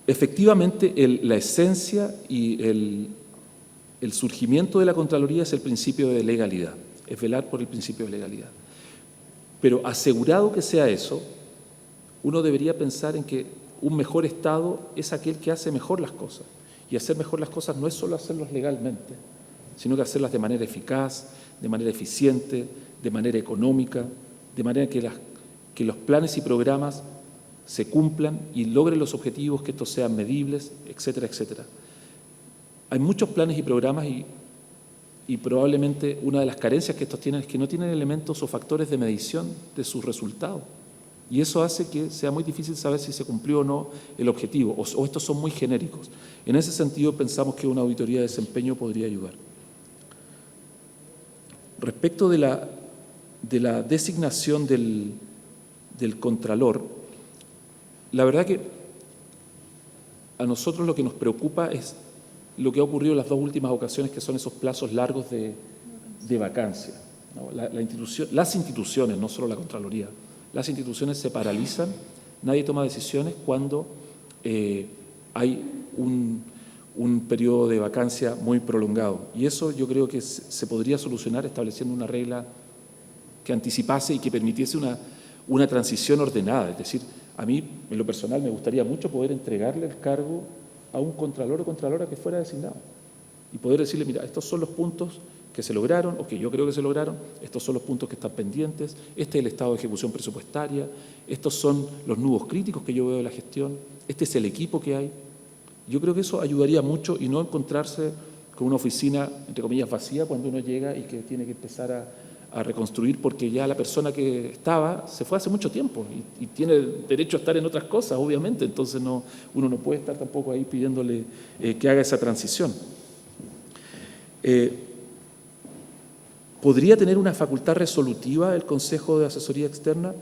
Efectivamente, la esencia y el surgimiento de la Contraloría es el principio de legalidad, es velar por el principio de legalidad. Pero asegurado que sea eso, uno debería pensar en que un mejor Estado es aquel que hace mejor las cosas. Y hacer mejor las cosas no es solo hacerlas legalmente, sino que hacerlas de manera eficaz, de manera eficiente, de manera económica, de manera que los planes y programas se cumplan y logren los objetivos, que estos sean medibles, etcétera, etcétera. Hay muchos planes y programas y probablemente una de las carencias que estos tienen es que no tienen elementos o factores de medición de sus resultados. Y eso hace que sea muy difícil saber si se cumplió o no el objetivo, o estos son muy genéricos. En ese sentido, pensamos que una auditoría de desempeño podría ayudar. Respecto de la designación del Contralor, la verdad que a nosotros lo que nos preocupa es lo que ha ocurrido en las dos últimas ocasiones, que son esos plazos largos de vacancia, ¿no? Las instituciones, no solo la Contraloría, las instituciones se paralizan, nadie toma decisiones cuando hay un periodo de vacancia muy prolongado. Y eso yo creo que se podría solucionar estableciendo una regla que anticipase y que permitiese una transición ordenada. Es decir, a mí, en lo personal, me gustaría mucho poder entregarle el cargo a un contralor o contralora que fuera designado y poder decirle, mira, estos son los puntos que se lograron o que yo creo que se lograron, estos son los puntos que están pendientes, este es el estado de ejecución presupuestaria, estos son los nudos críticos que yo veo de la gestión, este es el equipo que hay. Yo creo que eso ayudaría mucho y no encontrarse con una oficina, entre comillas, vacía cuando uno llega y que tiene que empezar a reconstruir porque ya la persona que estaba se fue hace mucho tiempo y tiene derecho a estar en otras cosas, obviamente. Entonces uno no puede estar tampoco ahí pidiéndole que haga esa transición. ¿Podría tener una facultad resolutiva el Consejo de Asesoría Externa?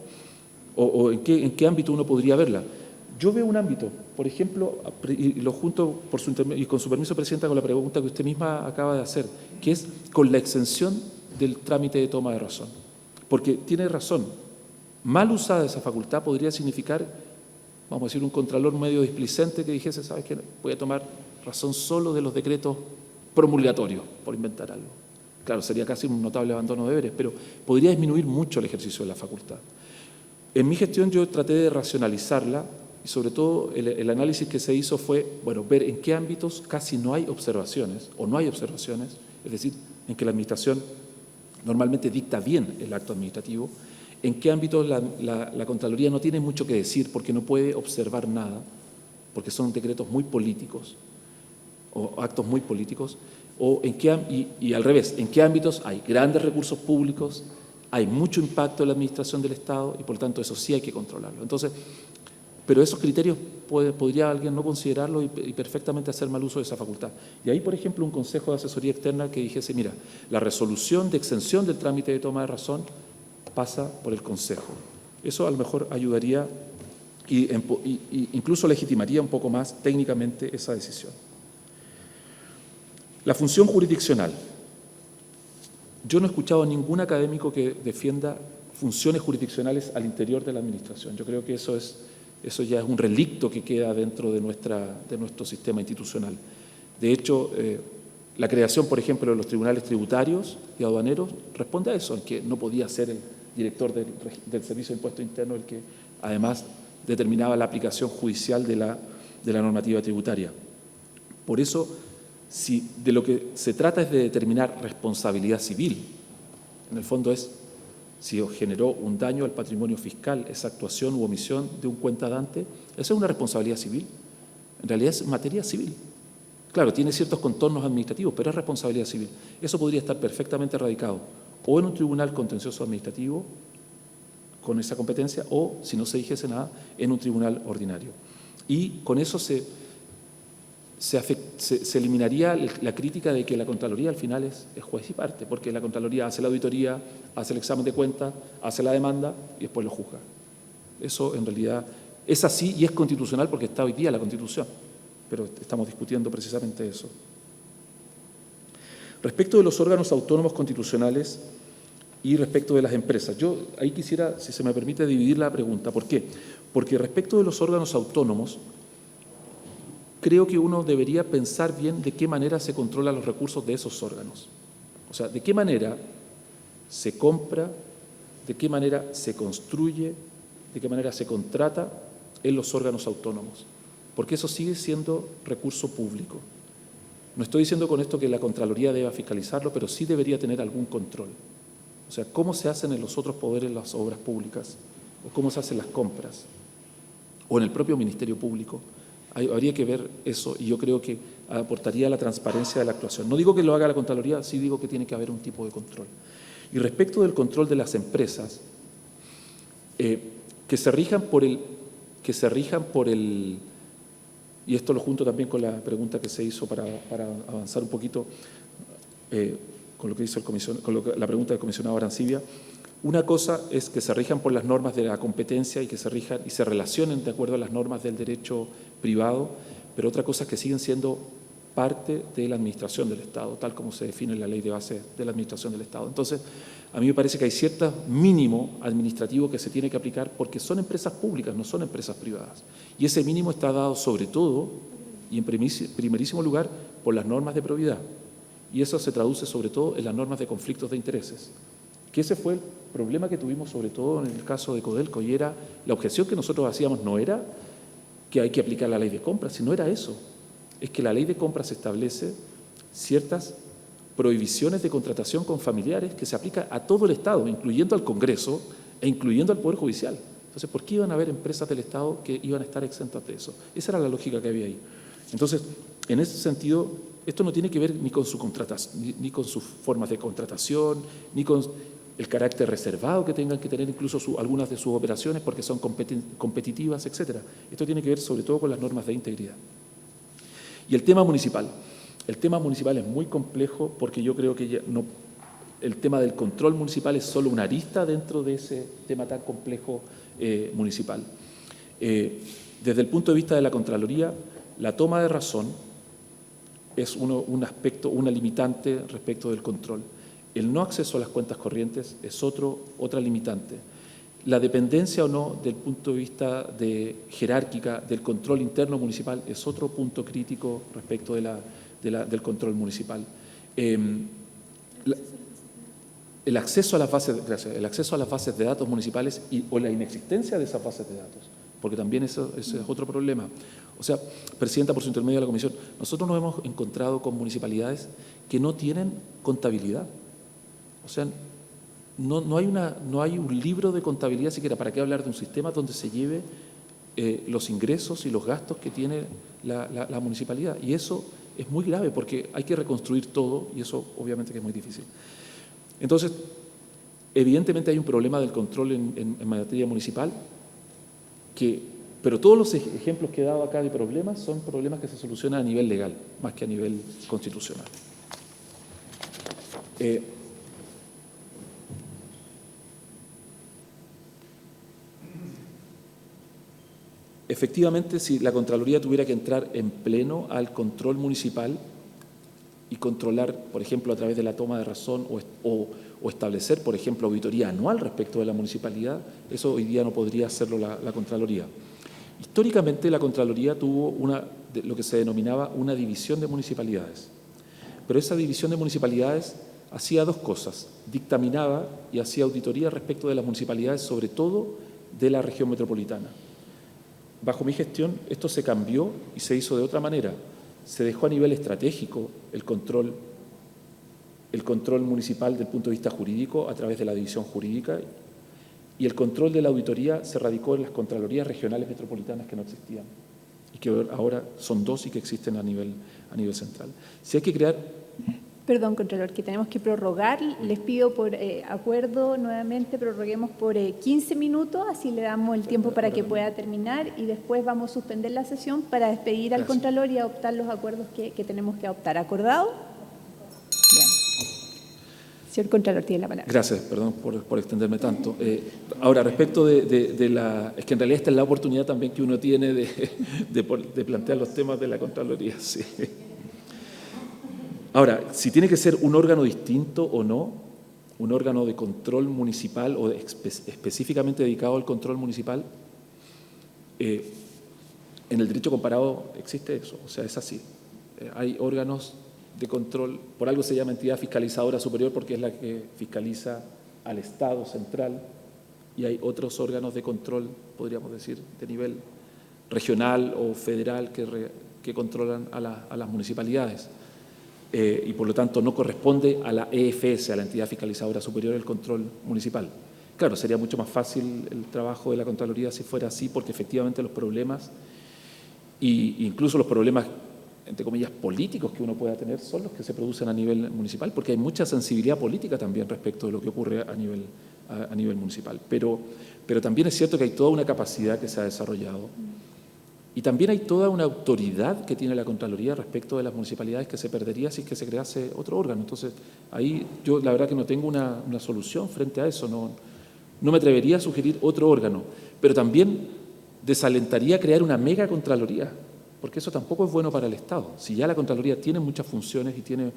¿O en qué ámbito uno podría verla? Yo veo un ámbito, por ejemplo, y lo junto y con su permiso, Presidenta, con la pregunta que usted misma acaba de hacer, que es con la exención del trámite de toma de razón. Porque tiene razón, mal usada esa facultad podría significar, vamos a decir, un contralor medio displicente que dijese, ¿sabes qué? Voy a tomar razón solo de los decretos promulgatorios, por inventar algo. Claro, sería casi un notable abandono de deberes, pero podría disminuir mucho el ejercicio de la facultad. En mi gestión yo traté de racionalizarla y sobre todo el análisis que se hizo fue, bueno, ver en qué ámbitos casi no hay observaciones o no hay observaciones, es decir, en que la Administración normalmente dicta bien el acto administrativo, en qué ámbitos la Contraloría no tiene mucho que decir porque no puede observar nada, porque son decretos muy políticos o actos muy políticos, o y al revés, en qué ámbitos hay grandes recursos públicos, hay mucho impacto en la administración del Estado y por lo tanto eso sí hay que controlarlo. Entonces, pero esos criterios podría alguien no considerarlo y perfectamente hacer mal uso de esa facultad. Y ahí, por ejemplo, un consejo de asesoría externa que dijese, mira, la resolución de exención del trámite de toma de razón pasa por el Consejo. Eso a lo mejor ayudaría y incluso legitimaría un poco más técnicamente esa decisión. La función jurisdiccional. Yo no he escuchado a ningún académico que defienda funciones jurisdiccionales al interior de la Administración. Yo creo que eso ya es un relicto que queda dentro de nuestro sistema institucional. De hecho, la creación, por ejemplo, de los tribunales tributarios y aduaneros responde a eso, en que no podía ser el director del Servicio de Impuestos Internos el que además determinaba la aplicación judicial de la normativa tributaria. Por eso, si de lo que se trata es de determinar responsabilidad civil, en el fondo es si generó un daño al patrimonio fiscal, esa actuación u omisión de un cuentadante, eso es una responsabilidad civil. En realidad es materia civil. Claro, tiene ciertos contornos administrativos, pero es responsabilidad civil. Eso podría estar perfectamente radicado o en un tribunal contencioso administrativo con esa competencia o, si no se dijese nada, en un tribunal ordinario. Y con eso se eliminaría la crítica de que la Contraloría al final es juez y parte, porque la Contraloría hace la auditoría, hace el examen de cuentas, hace la demanda y después lo juzga. Eso en realidad es así y es constitucional porque está hoy día la Constitución, pero estamos discutiendo precisamente eso. Respecto de los órganos autónomos constitucionales y respecto de las empresas, yo ahí quisiera, si se me permite, dividir la pregunta. ¿Por qué? Porque respecto de los órganos autónomos, creo que uno debería pensar bien de qué manera se controlan los recursos de esos órganos. O sea, de qué manera se compra, de qué manera se construye, de qué manera se contrata en los órganos autónomos. Porque eso sigue siendo recurso público. No estoy diciendo con esto que la Contraloría deba fiscalizarlo, pero sí debería tener algún control. O sea, cómo se hacen en los otros poderes las obras públicas, o cómo se hacen las compras, o en el propio Ministerio Público. Habría que ver eso y yo creo que aportaría a la transparencia de la actuación. No digo que lo haga la Contraloría, sí digo que tiene que haber un tipo de control. Y respecto del control de las empresas, que se rijan por el, y esto lo junto también con la pregunta que se hizo para avanzar un poquito con lo que hizo la pregunta del comisionado Arancibia. Una cosa es que se rijan por las normas de la competencia y que se rijan y se relacionen de acuerdo a las normas del derecho privado, pero otra cosa es que siguen siendo parte de la administración del Estado, tal como se define en la ley de base de la administración del Estado. Entonces, a mí me parece que hay cierto mínimo administrativo que se tiene que aplicar porque son empresas públicas, no son empresas privadas. Y ese mínimo está dado sobre todo y en primerísimo lugar por las normas de probidad. Y eso se traduce sobre todo en las normas de conflictos de intereses. Que ese fue el problema que tuvimos sobre todo en el caso de Codelco, y era la objeción que nosotros hacíamos no era que hay que aplicar la ley de compras, sino era eso, es que la ley de compras establece ciertas prohibiciones de contratación con familiares que se aplica a todo el Estado, incluyendo al Congreso e incluyendo al Poder Judicial. Entonces, ¿por qué iban a haber empresas del Estado que iban a estar exentas de eso? Esa era la lógica que había ahí. Entonces, en ese sentido, esto no tiene que ver ni con su contratación, ni con sus formas de contratación, ni con el carácter reservado que tengan que tener incluso algunas de sus operaciones porque son competitivas, etc. Esto tiene que ver sobre todo con las normas de integridad. Y el tema municipal. El tema municipal es muy complejo porque yo creo que el tema del control municipal es solo una arista dentro de ese tema tan complejo municipal. Desde el punto de vista de la Contraloría, la toma de razón es un aspecto, una limitante respecto del control. El no acceso a las cuentas corrientes es otra limitante. La dependencia o no del punto de vista jerárquica del control interno municipal es otro punto crítico respecto del control municipal. El acceso a las bases de datos municipales o la inexistencia de esas bases de datos, porque también ese es otro problema. O sea, Presidenta, por su intermedio de la Comisión, nosotros nos hemos encontrado con municipalidades que no tienen contabilidad. O sea, no hay un libro de contabilidad siquiera. ¿Para qué hablar de un sistema donde se lleve los ingresos y los gastos que tiene la municipalidad? Y eso es muy grave porque hay que reconstruir todo y eso obviamente que es muy difícil. Entonces, evidentemente hay un problema del control en materia municipal, pero todos los ejemplos que he dado acá de problemas son problemas que se solucionan a nivel legal, más que a nivel constitucional. Efectivamente, si la Contraloría tuviera que entrar en pleno al control municipal y controlar, por ejemplo, a través de la toma de razón o establecer, por ejemplo, auditoría anual respecto de la municipalidad, eso hoy día no podría hacerlo la Contraloría. Históricamente la Contraloría tuvo lo que se denominaba una división de municipalidades, pero esa división de municipalidades hacía dos cosas: dictaminaba y hacía auditoría respecto de las municipalidades, sobre todo de la región metropolitana. Bajo mi gestión esto se cambió y se hizo de otra manera. Se dejó a nivel estratégico el control municipal del punto de vista jurídico a través de la división jurídica, y el control de la auditoría se radicó en las Contralorías regionales metropolitanas que no existían y que ahora son dos y que existen a nivel central. Si hay que crear... Perdón, Contralor, que tenemos que prorrogar. Les pido por acuerdo nuevamente prorroguemos por 15 minutos, así le damos el tiempo para que pueda terminar y después vamos a suspender la sesión para despedir al Contralor y adoptar los acuerdos que tenemos que adoptar. ¿Acordado? Bien. Señor Contralor, tiene la palabra. Gracias, perdón por extenderme tanto. Ahora, respecto de la... Es que en realidad esta es la oportunidad también que uno tiene de plantear los temas de la Contraloría, sí. Ahora, si tiene que ser un órgano distinto o no, un órgano de control municipal o específicamente dedicado al control municipal, en el derecho comparado existe eso, o sea, es así. Hay órganos de control, por algo se llama entidad fiscalizadora superior porque es la que fiscaliza al Estado central, y hay otros órganos de control, podríamos decir, de nivel regional o federal que controlan a las municipalidades. Y por lo tanto no corresponde a la EFS, a la entidad fiscalizadora superior, el control municipal. Claro, sería mucho más fácil el trabajo de la Contraloría si fuera así, porque efectivamente los problemas, e incluso los problemas, entre comillas, políticos que uno pueda tener, son los que se producen a nivel municipal, porque hay mucha sensibilidad política también respecto de lo que ocurre a nivel municipal. Pero también es cierto que hay toda una capacidad que se ha desarrollado. Y también hay toda una autoridad que tiene la Contraloría respecto de las municipalidades que se perdería si es que se crease otro órgano. Entonces, ahí yo la verdad que no tengo una solución frente a eso, no me atrevería a sugerir otro órgano, pero también desalentaría crear una mega Contraloría, porque eso tampoco es bueno para el Estado, si ya la Contraloría tiene muchas funciones y tiene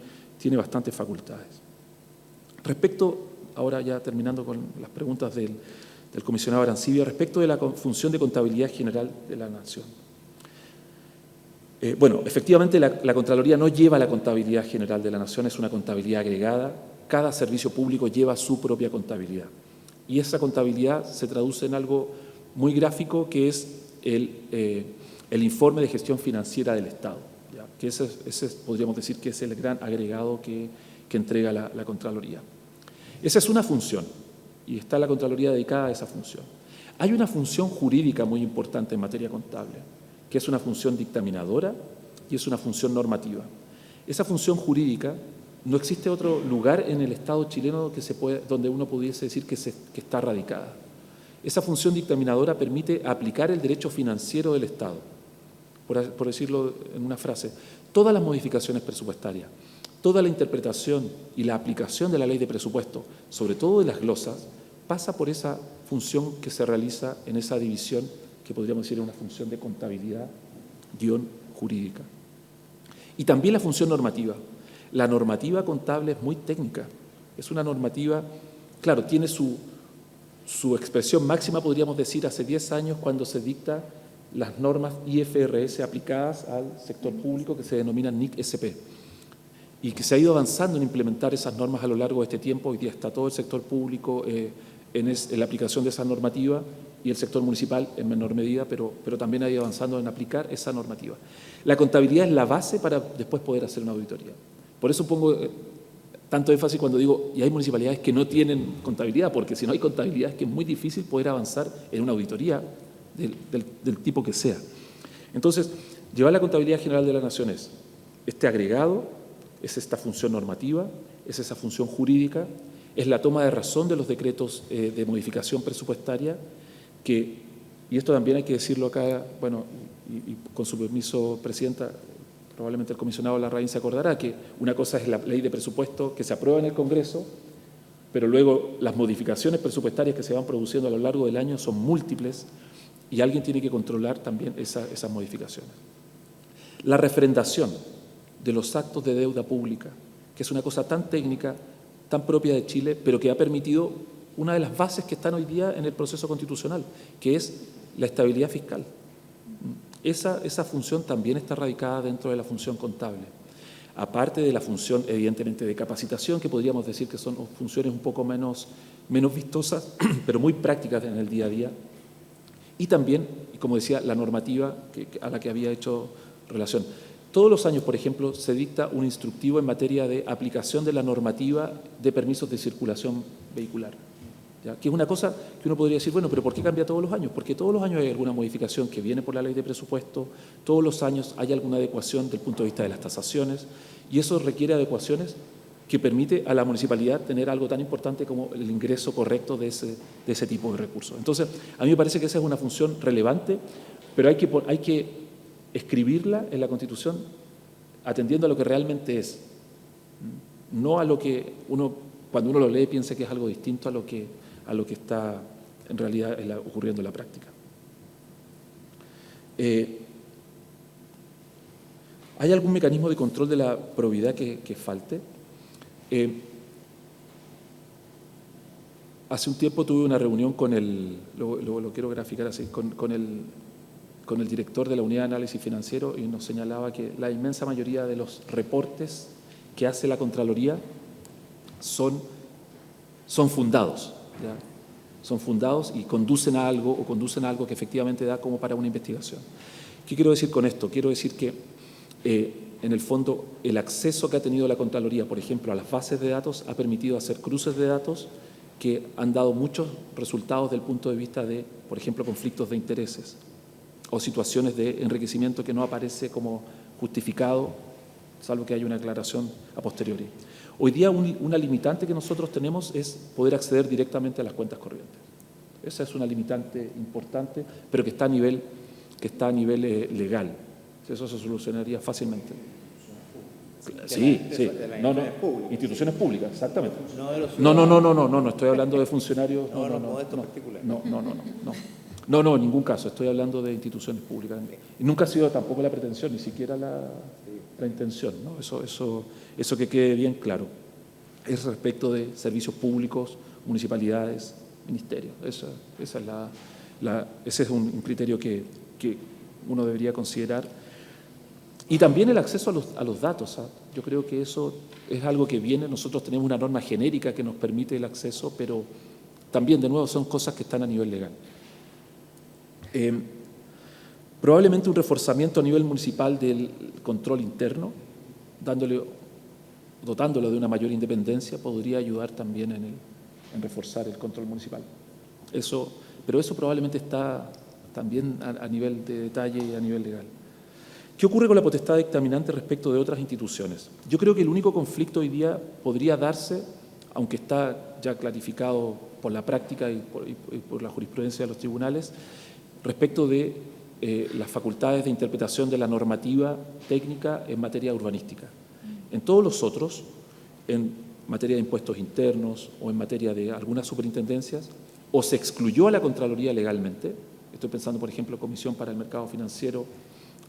bastantes facultades. Respecto, ahora ya terminando con las preguntas del comisionado Arancibia, respecto de la función de contabilidad general de la Nación. Bueno, efectivamente la Contraloría no lleva la contabilidad general de la Nación, es una contabilidad agregada. Cada servicio público lleva su propia contabilidad. Y esa contabilidad se traduce en algo muy gráfico, que es el informe de gestión financiera del Estado, ¿ya? Que ese podríamos decir que es el gran agregado que entrega la Contraloría. Esa es una función, y está la Contraloría dedicada a esa función. Hay una función jurídica muy importante en materia contable, que es una función dictaminadora y es una función normativa. Esa función jurídica, no existe otro lugar en el Estado chileno donde uno pudiese decir que está radicada. Esa función dictaminadora permite aplicar el derecho financiero del Estado. Por decirlo en una frase, todas las modificaciones presupuestarias, toda la interpretación y la aplicación de la ley de presupuesto, sobre todo de las glosas, pasa por esa función que se realiza en esa división que podríamos decir es una función de contabilidad-jurídica. Y también la función normativa. La normativa contable es muy técnica. Es una normativa, claro, tiene su expresión máxima, podríamos decir, hace 10 años cuando se dicta las normas IFRS aplicadas al sector público que se denominan NIC-SP y que se ha ido avanzando en implementar esas normas a lo largo de este tiempo. Hoy día está todo el sector público en la aplicación de esa normativa y el sector municipal en menor medida, pero también ha ido avanzando en aplicar esa normativa. La contabilidad es la base para después poder hacer una auditoría. Por eso pongo tanto énfasis cuando digo, y hay municipalidades que no tienen contabilidad, porque si no hay contabilidad es que es muy difícil poder avanzar en una auditoría del tipo que sea. Entonces, llevar la contabilidad general de la Nación es este agregado, es esta función normativa, es esa función jurídica, es la toma de razón de los decretos de modificación presupuestaria, y esto también hay que decirlo acá, bueno, y con su permiso, Presidenta, probablemente el comisionado Larraín se acordará que una cosa es la ley de presupuesto que se aprueba en el Congreso, pero luego las modificaciones presupuestarias que se van produciendo a lo largo del año son múltiples y alguien tiene que controlar también esas modificaciones. La refrendación de los actos de deuda pública, que es una cosa tan técnica, tan propia de Chile, pero que ha permitido una de las bases que están hoy día en el proceso constitucional, que es la estabilidad fiscal. Esa función también está radicada dentro de la función contable, aparte de la función evidentemente de capacitación, que podríamos decir que son funciones un poco menos vistosas, pero muy prácticas en el día a día, y también, como decía, la normativa a la que había hecho relación. Todos los años, por ejemplo, se dicta un instructivo en materia de aplicación de la normativa de permisos de circulación vehicular. ¿Ya? Que es una cosa que uno podría decir, bueno, pero ¿por qué cambia todos los años? Porque todos los años hay alguna modificación que viene por la ley de presupuesto, todos los años hay alguna adecuación del punto de vista de las tasaciones, y eso requiere adecuaciones que permite a la municipalidad tener algo tan importante como el ingreso correcto de ese tipo de recursos. Entonces, a mí me parece que esa es una función relevante, pero hay que escribirla en la Constitución atendiendo a lo que realmente es, no a lo que uno, cuando uno lo lee, piensa que es algo distinto a lo que está en realidad ocurriendo en la práctica. ¿Hay algún mecanismo de control de la probidad que falte? Hace un tiempo tuve una reunión con lo quiero graficar así, con el director de la Unidad de Análisis Financiero, y nos señalaba que la inmensa mayoría de los reportes que hace la Contraloría son fundados, ¿ya? Son fundados y conducen a algo que efectivamente da como para una investigación. ¿Qué quiero decir con esto? Quiero decir que en el fondo el acceso que ha tenido la Contraloría, por ejemplo, a las bases de datos ha permitido hacer cruces de datos que han dado muchos resultados desde el punto de vista de, por ejemplo, conflictos de intereses o situaciones de enriquecimiento que no aparece como justificado, salvo que haya una aclaración a posteriori. Hoy día una limitante que nosotros tenemos es poder acceder directamente a las cuentas corrientes. Esa es una limitante importante, pero que está a nivel legal. Eso se solucionaría fácilmente. Sí, sí. No, instituciones públicas, exactamente. No, estoy hablando de funcionarios. No, en ningún caso, estoy hablando de instituciones públicas. Y nunca ha sido tampoco la pretensión, ni siquiera la intención, ¿no? Eso que quede bien claro. Es respecto de servicios públicos, municipalidades, ministerios. Ese es un criterio que uno debería considerar. Y también el acceso a los datos. ¿Ah? Yo creo que eso es algo que viene. Nosotros tenemos una norma genérica que nos permite el acceso, pero también, de nuevo, son cosas que están a nivel legal. Probablemente un reforzamiento a nivel municipal del control interno, dotándolo de una mayor independencia, podría ayudar también en reforzar el control municipal. Pero eso probablemente está también a nivel de detalle y a nivel legal. ¿Qué ocurre con la potestad dictaminante respecto de otras instituciones? Yo creo que el único conflicto hoy día podría darse, aunque está ya clarificado por la práctica y por la jurisprudencia de los tribunales, respecto de las facultades de interpretación de la normativa técnica en materia urbanística. En todos los otros, en materia de impuestos internos o en materia de algunas superintendencias, o se excluyó a la Contraloría legalmente, estoy pensando, por ejemplo, Comisión para el Mercado Financiero,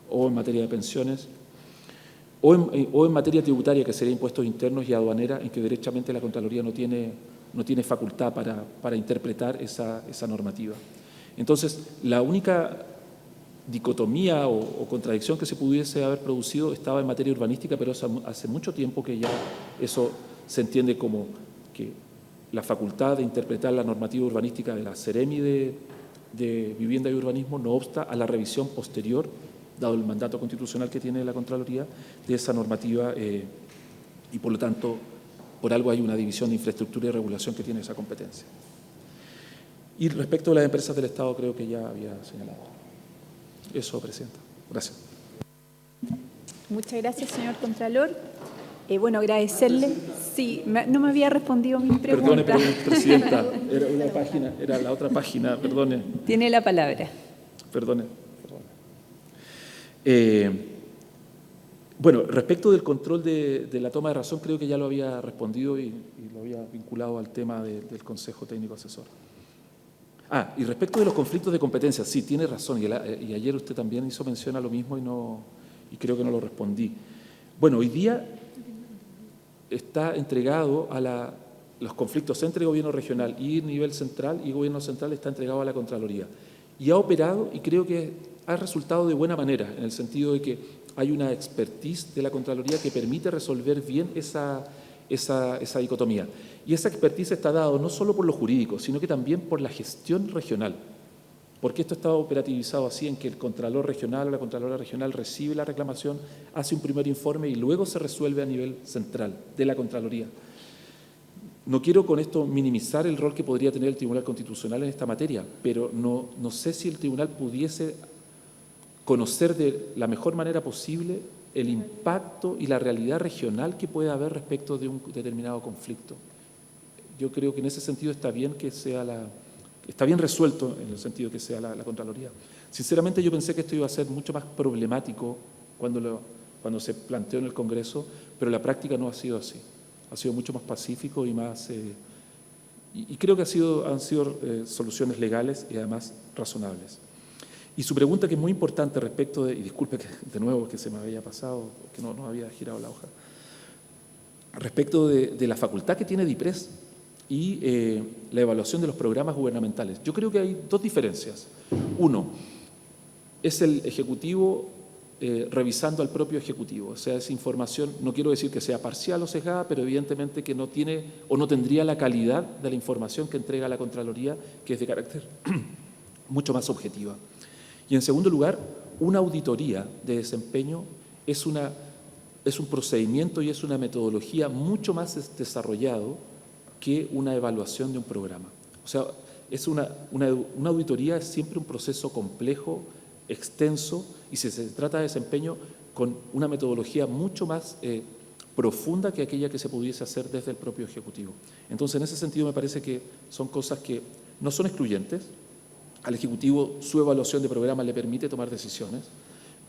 o en materia de pensiones, o en materia tributaria, que sería impuestos internos y aduanera, en que derechamente la Contraloría no tiene facultad para interpretar esa normativa. Entonces, la única dicotomía o contradicción que se pudiese haber producido estaba en materia urbanística, pero hace mucho tiempo que ya eso se entiende como que la facultad de interpretar la normativa urbanística de la Seremi de Vivienda y Urbanismo no obsta a la revisión posterior, dado el mandato constitucional que tiene la Contraloría, de esa normativa y por lo tanto, por algo hay una división de infraestructura y regulación que tiene esa competencia. Y respecto a las empresas del Estado, creo que ya había señalado. Eso, Presidenta. Gracias. Muchas gracias, señor Contralor. Bueno, agradecerle. Sí, no me había respondido mi pregunta. Perdone, Presidenta, era la otra página, perdone. Tiene la palabra. Perdone. Bueno, respecto del control de la toma de razón, creo que ya lo había respondido y lo había vinculado al tema del Consejo Técnico Asesor. Y respecto de los conflictos de competencia, sí, tiene razón, y ayer usted también hizo mención a lo mismo y creo que no lo respondí. Bueno, hoy día está entregado a los conflictos entre gobierno regional y nivel central, y gobierno central está entregado a la Contraloría. Y ha operado, y creo que ha resultado de buena manera, en el sentido de que hay una expertise de la Contraloría que permite resolver bien esa dicotomía. Y esa expertise está dada no solo por lo jurídico, sino que también por la gestión regional. Porque esto está operativizado así, en que el Contralor Regional o la Contralora Regional recibe la reclamación, hace un primer informe y luego se resuelve a nivel central de la Contraloría. No quiero con esto minimizar el rol que podría tener el Tribunal Constitucional en esta materia, pero no sé si el Tribunal pudiese conocer de la mejor manera posible el impacto y la realidad regional que puede haber respecto de un determinado conflicto. Yo creo que en ese sentido está bien que sea está bien resuelto en el sentido que sea la Contraloría. Sinceramente yo pensé que esto iba a ser mucho más problemático cuando se planteó en el Congreso, pero la práctica no ha sido así. Ha sido mucho más pacífico y más... y creo que han sido soluciones legales y además razonables. Y su pregunta, que es muy importante respecto de... Y disculpe que de nuevo que se me había pasado, que no había girado la hoja. Respecto de la facultad que tiene DIPRES y la evaluación de los programas gubernamentales. Yo creo que hay dos diferencias. Uno, es el Ejecutivo revisando al propio Ejecutivo. O sea, esa información, no quiero decir que sea parcial o sesgada, pero evidentemente que no tiene o no tendría la calidad de la información que entrega la Contraloría, que es de carácter mucho más objetiva. Y en segundo lugar, una auditoría de desempeño es un procedimiento y es una metodología mucho más desarrollado que una evaluación de un programa. O sea, una auditoría es siempre un proceso complejo, extenso, y si se trata de desempeño con una metodología mucho más profunda que aquella que se pudiese hacer desde el propio Ejecutivo. Entonces, en ese sentido me parece que son cosas que no son excluyentes. Al Ejecutivo su evaluación de programa le permite tomar decisiones,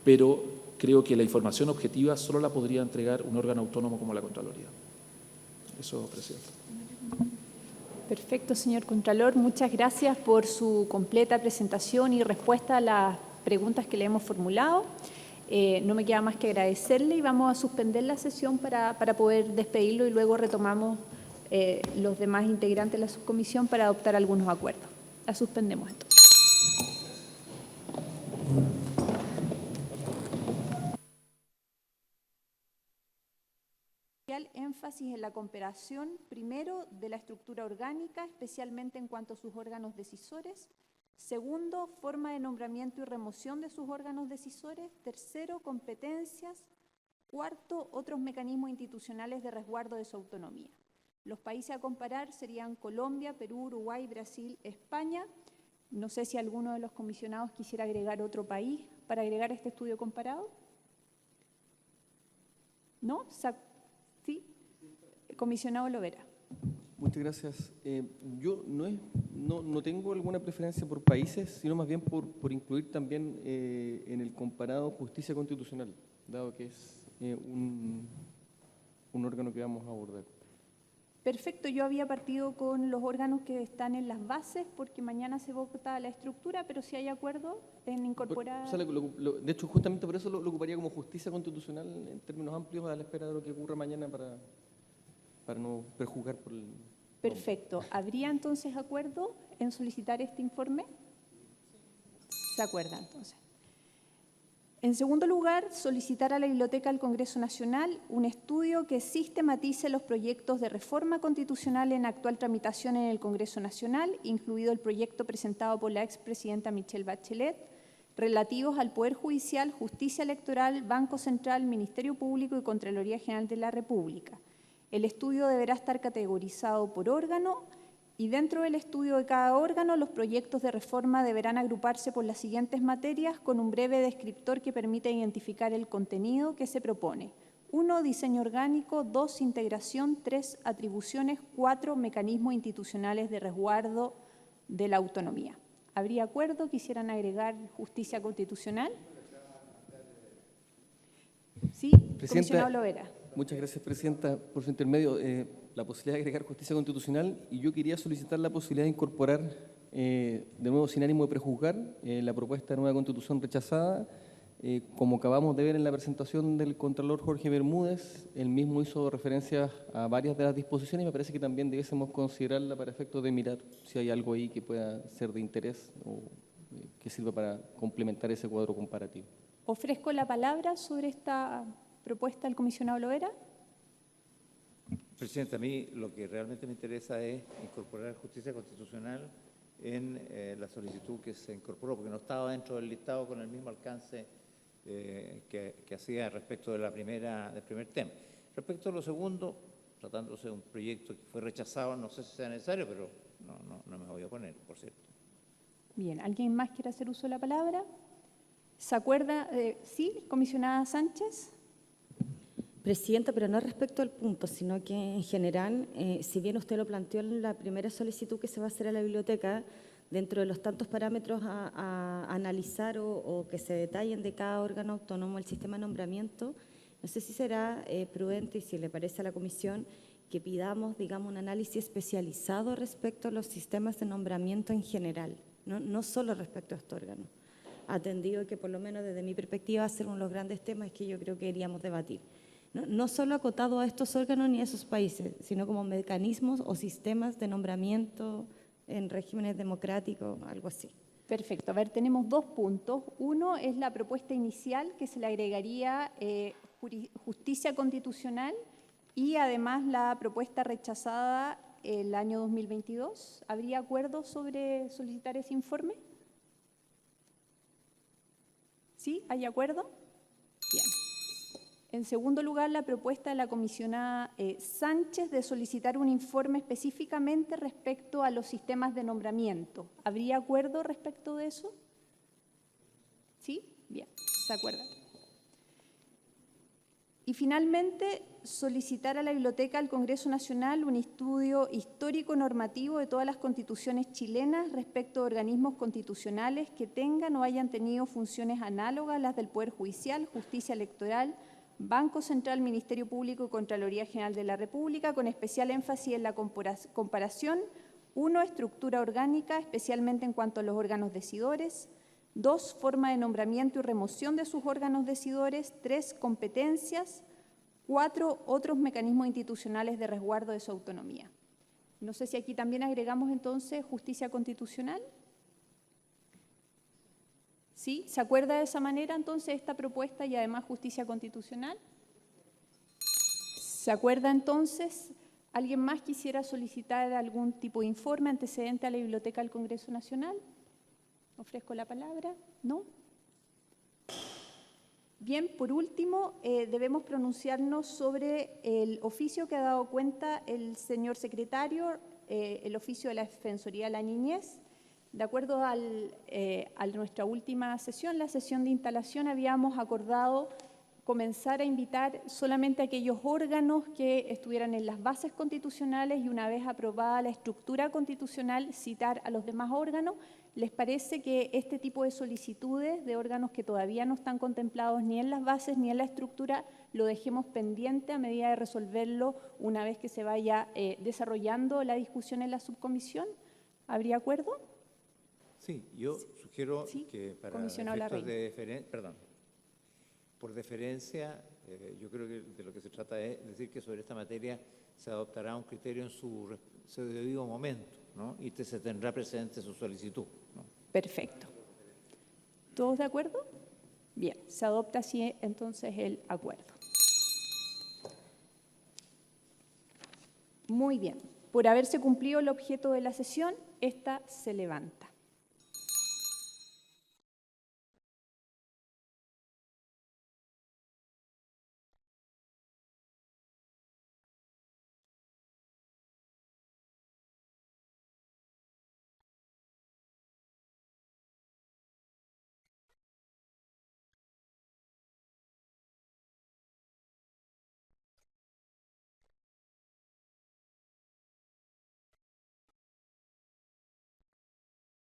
pero creo que la información objetiva solo la podría entregar un órgano autónomo como la Contraloría. Eso, Presidente. Perfecto, señor Contralor. Muchas gracias por su completa presentación y respuesta a las preguntas que le hemos formulado. No me queda más que agradecerle y vamos a suspender la sesión para poder despedirlo y luego retomamos los demás integrantes de la subcomisión para adoptar algunos acuerdos. La suspendemos entonces. Énfasis en la cooperación, primero, de la estructura orgánica, especialmente en cuanto a sus órganos decisores. Segundo, forma de nombramiento y remoción de sus órganos decisores. Tercero, competencias. Cuarto, otros mecanismos institucionales de resguardo de su autonomía. Los países a comparar serían Colombia, Perú, Uruguay, Brasil, España. No sé si alguno de los comisionados quisiera agregar otro país para agregar este estudio comparado. ¿No? ¿Sí? Comisionado Lovera. Muchas gracias. Yo no tengo alguna preferencia por países, sino más bien por incluir también en el comparado justicia constitucional, dado que es un órgano que vamos a abordar. Perfecto, yo había partido con los órganos que están en las bases porque mañana se vota la estructura, pero si hay acuerdo en incorporar... O sea, de hecho, justamente por eso lo ocuparía como justicia constitucional en términos amplios a la espera de lo que ocurra mañana para no prejuzgar por el... Perfecto. ¿Habría entonces acuerdo en solicitar este informe? Se acuerda entonces. En segundo lugar, solicitar a la Biblioteca del Congreso Nacional un estudio que sistematice los proyectos de reforma constitucional en actual tramitación en el Congreso Nacional, incluido el proyecto presentado por la expresidenta Michelle Bachelet, relativos al Poder Judicial, Justicia Electoral, Banco Central, Ministerio Público y Contraloría General de la República. El estudio deberá estar categorizado por órgano y dentro del estudio de cada órgano los proyectos de reforma deberán agruparse por las siguientes materias con un breve descriptor que permita identificar el contenido que se propone. 1. Diseño orgánico. 2. Integración. 3. Atribuciones. 4. Mecanismos institucionales de resguardo de la autonomía. ¿Habría acuerdo? ¿Quisieran agregar justicia constitucional? Sí, comisionado Lovera. Muchas gracias, Presidenta, por su intermedio. La posibilidad de agregar justicia constitucional, y yo quería solicitar la posibilidad de incorporar, de nuevo sin ánimo de prejuzgar, la propuesta de nueva Constitución rechazada. Como acabamos de ver en la presentación del Contralor Jorge Bermúdez, él mismo hizo referencia a varias de las disposiciones y me parece que también debiésemos considerarla para efectos de mirar si hay algo ahí que pueda ser de interés o que sirva para complementar ese cuadro comparativo. Ofrezco la palabra sobre esta propuesta del comisionado Lovera. Presidente, a mí lo que realmente me interesa es incorporar justicia constitucional en la solicitud que se incorporó, porque no estaba dentro del listado con el mismo alcance que hacía respecto de del primer tema. Respecto a lo segundo, tratándose de un proyecto que fue rechazado, no sé si sea necesario, pero no me voy a oponer, por cierto. Bien, ¿alguien más quiere hacer uso de la palabra? ¿Se acuerda? Sí, comisionada Sánchez. Presidenta, pero no respecto al punto, sino que en general, si bien usted lo planteó en la primera solicitud que se va a hacer a la biblioteca, dentro de los tantos parámetros a analizar o que se detallen de cada órgano autónomo el sistema de nombramiento, no sé si será prudente y si le parece a la comisión que pidamos, digamos, un análisis especializado respecto a los sistemas de nombramiento en general, no solo respecto a este órgano, atendido que por lo menos desde mi perspectiva va a ser uno de los grandes temas que yo creo que deberíamos debatir. No solo acotado a estos órganos ni a esos países, sino como mecanismos o sistemas de nombramiento en regímenes democráticos, algo así. Perfecto. A ver, tenemos dos puntos. Uno es la propuesta inicial que se le agregaría justicia constitucional y además la propuesta rechazada el año 2022. ¿Habría acuerdo sobre solicitar ese informe? ¿Sí? ¿Hay acuerdo? Bien. En segundo lugar, la propuesta de la comisionada Sánchez de solicitar un informe específicamente respecto a los sistemas de nombramiento. ¿Habría acuerdo respecto de eso? ¿Sí? Bien, se acuerdan. Y finalmente, solicitar a la Biblioteca del Congreso Nacional un estudio histórico normativo de todas las constituciones chilenas respecto a organismos constitucionales que tengan o hayan tenido funciones análogas a las del Poder Judicial, Justicia Electoral, Banco Central, Ministerio Público y Contraloría General de la República, con especial énfasis en la comparación. 1. Estructura orgánica, especialmente en cuanto a los órganos decidores. 2. Forma de nombramiento y remoción de sus órganos decidores. 3. Competencias. 4. Otros mecanismos institucionales de resguardo de su autonomía. No sé si aquí también agregamos entonces justicia constitucional. ¿Sí? ¿Se acuerda de esa manera entonces esta propuesta y además justicia constitucional? ¿Se acuerda entonces? ¿Alguien más quisiera solicitar algún tipo de informe antecedente a la Biblioteca del Congreso Nacional? Ofrezco la palabra. ¿No? Bien, por último, debemos pronunciarnos sobre el oficio que ha dado cuenta el secretario, el oficio de la Defensoría de la Niñez. De acuerdo a nuestra última sesión, la sesión de instalación, habíamos acordado comenzar a invitar solamente a aquellos órganos que estuvieran en las bases constitucionales y una vez aprobada la estructura constitucional, citar a los demás órganos. ¿Les parece que este tipo de solicitudes de órganos que todavía no están contemplados ni en las bases ni en la estructura lo dejemos pendiente a medida de resolverlo una vez que se vaya desarrollando la discusión en la subcomisión? ¿Habría acuerdo? Sí, yo sugiero Sí, que para comisionado efectos Larraín. por deferencia, yo creo que de lo que se trata es decir que sobre esta materia se adoptará un criterio en su debido momento, ¿no? Y se tendrá presente su solicitud, ¿no? Perfecto. ¿Todos de acuerdo? Bien, se adopta así entonces el acuerdo. Muy bien. Por haberse cumplido el objeto de la sesión, esta se levanta.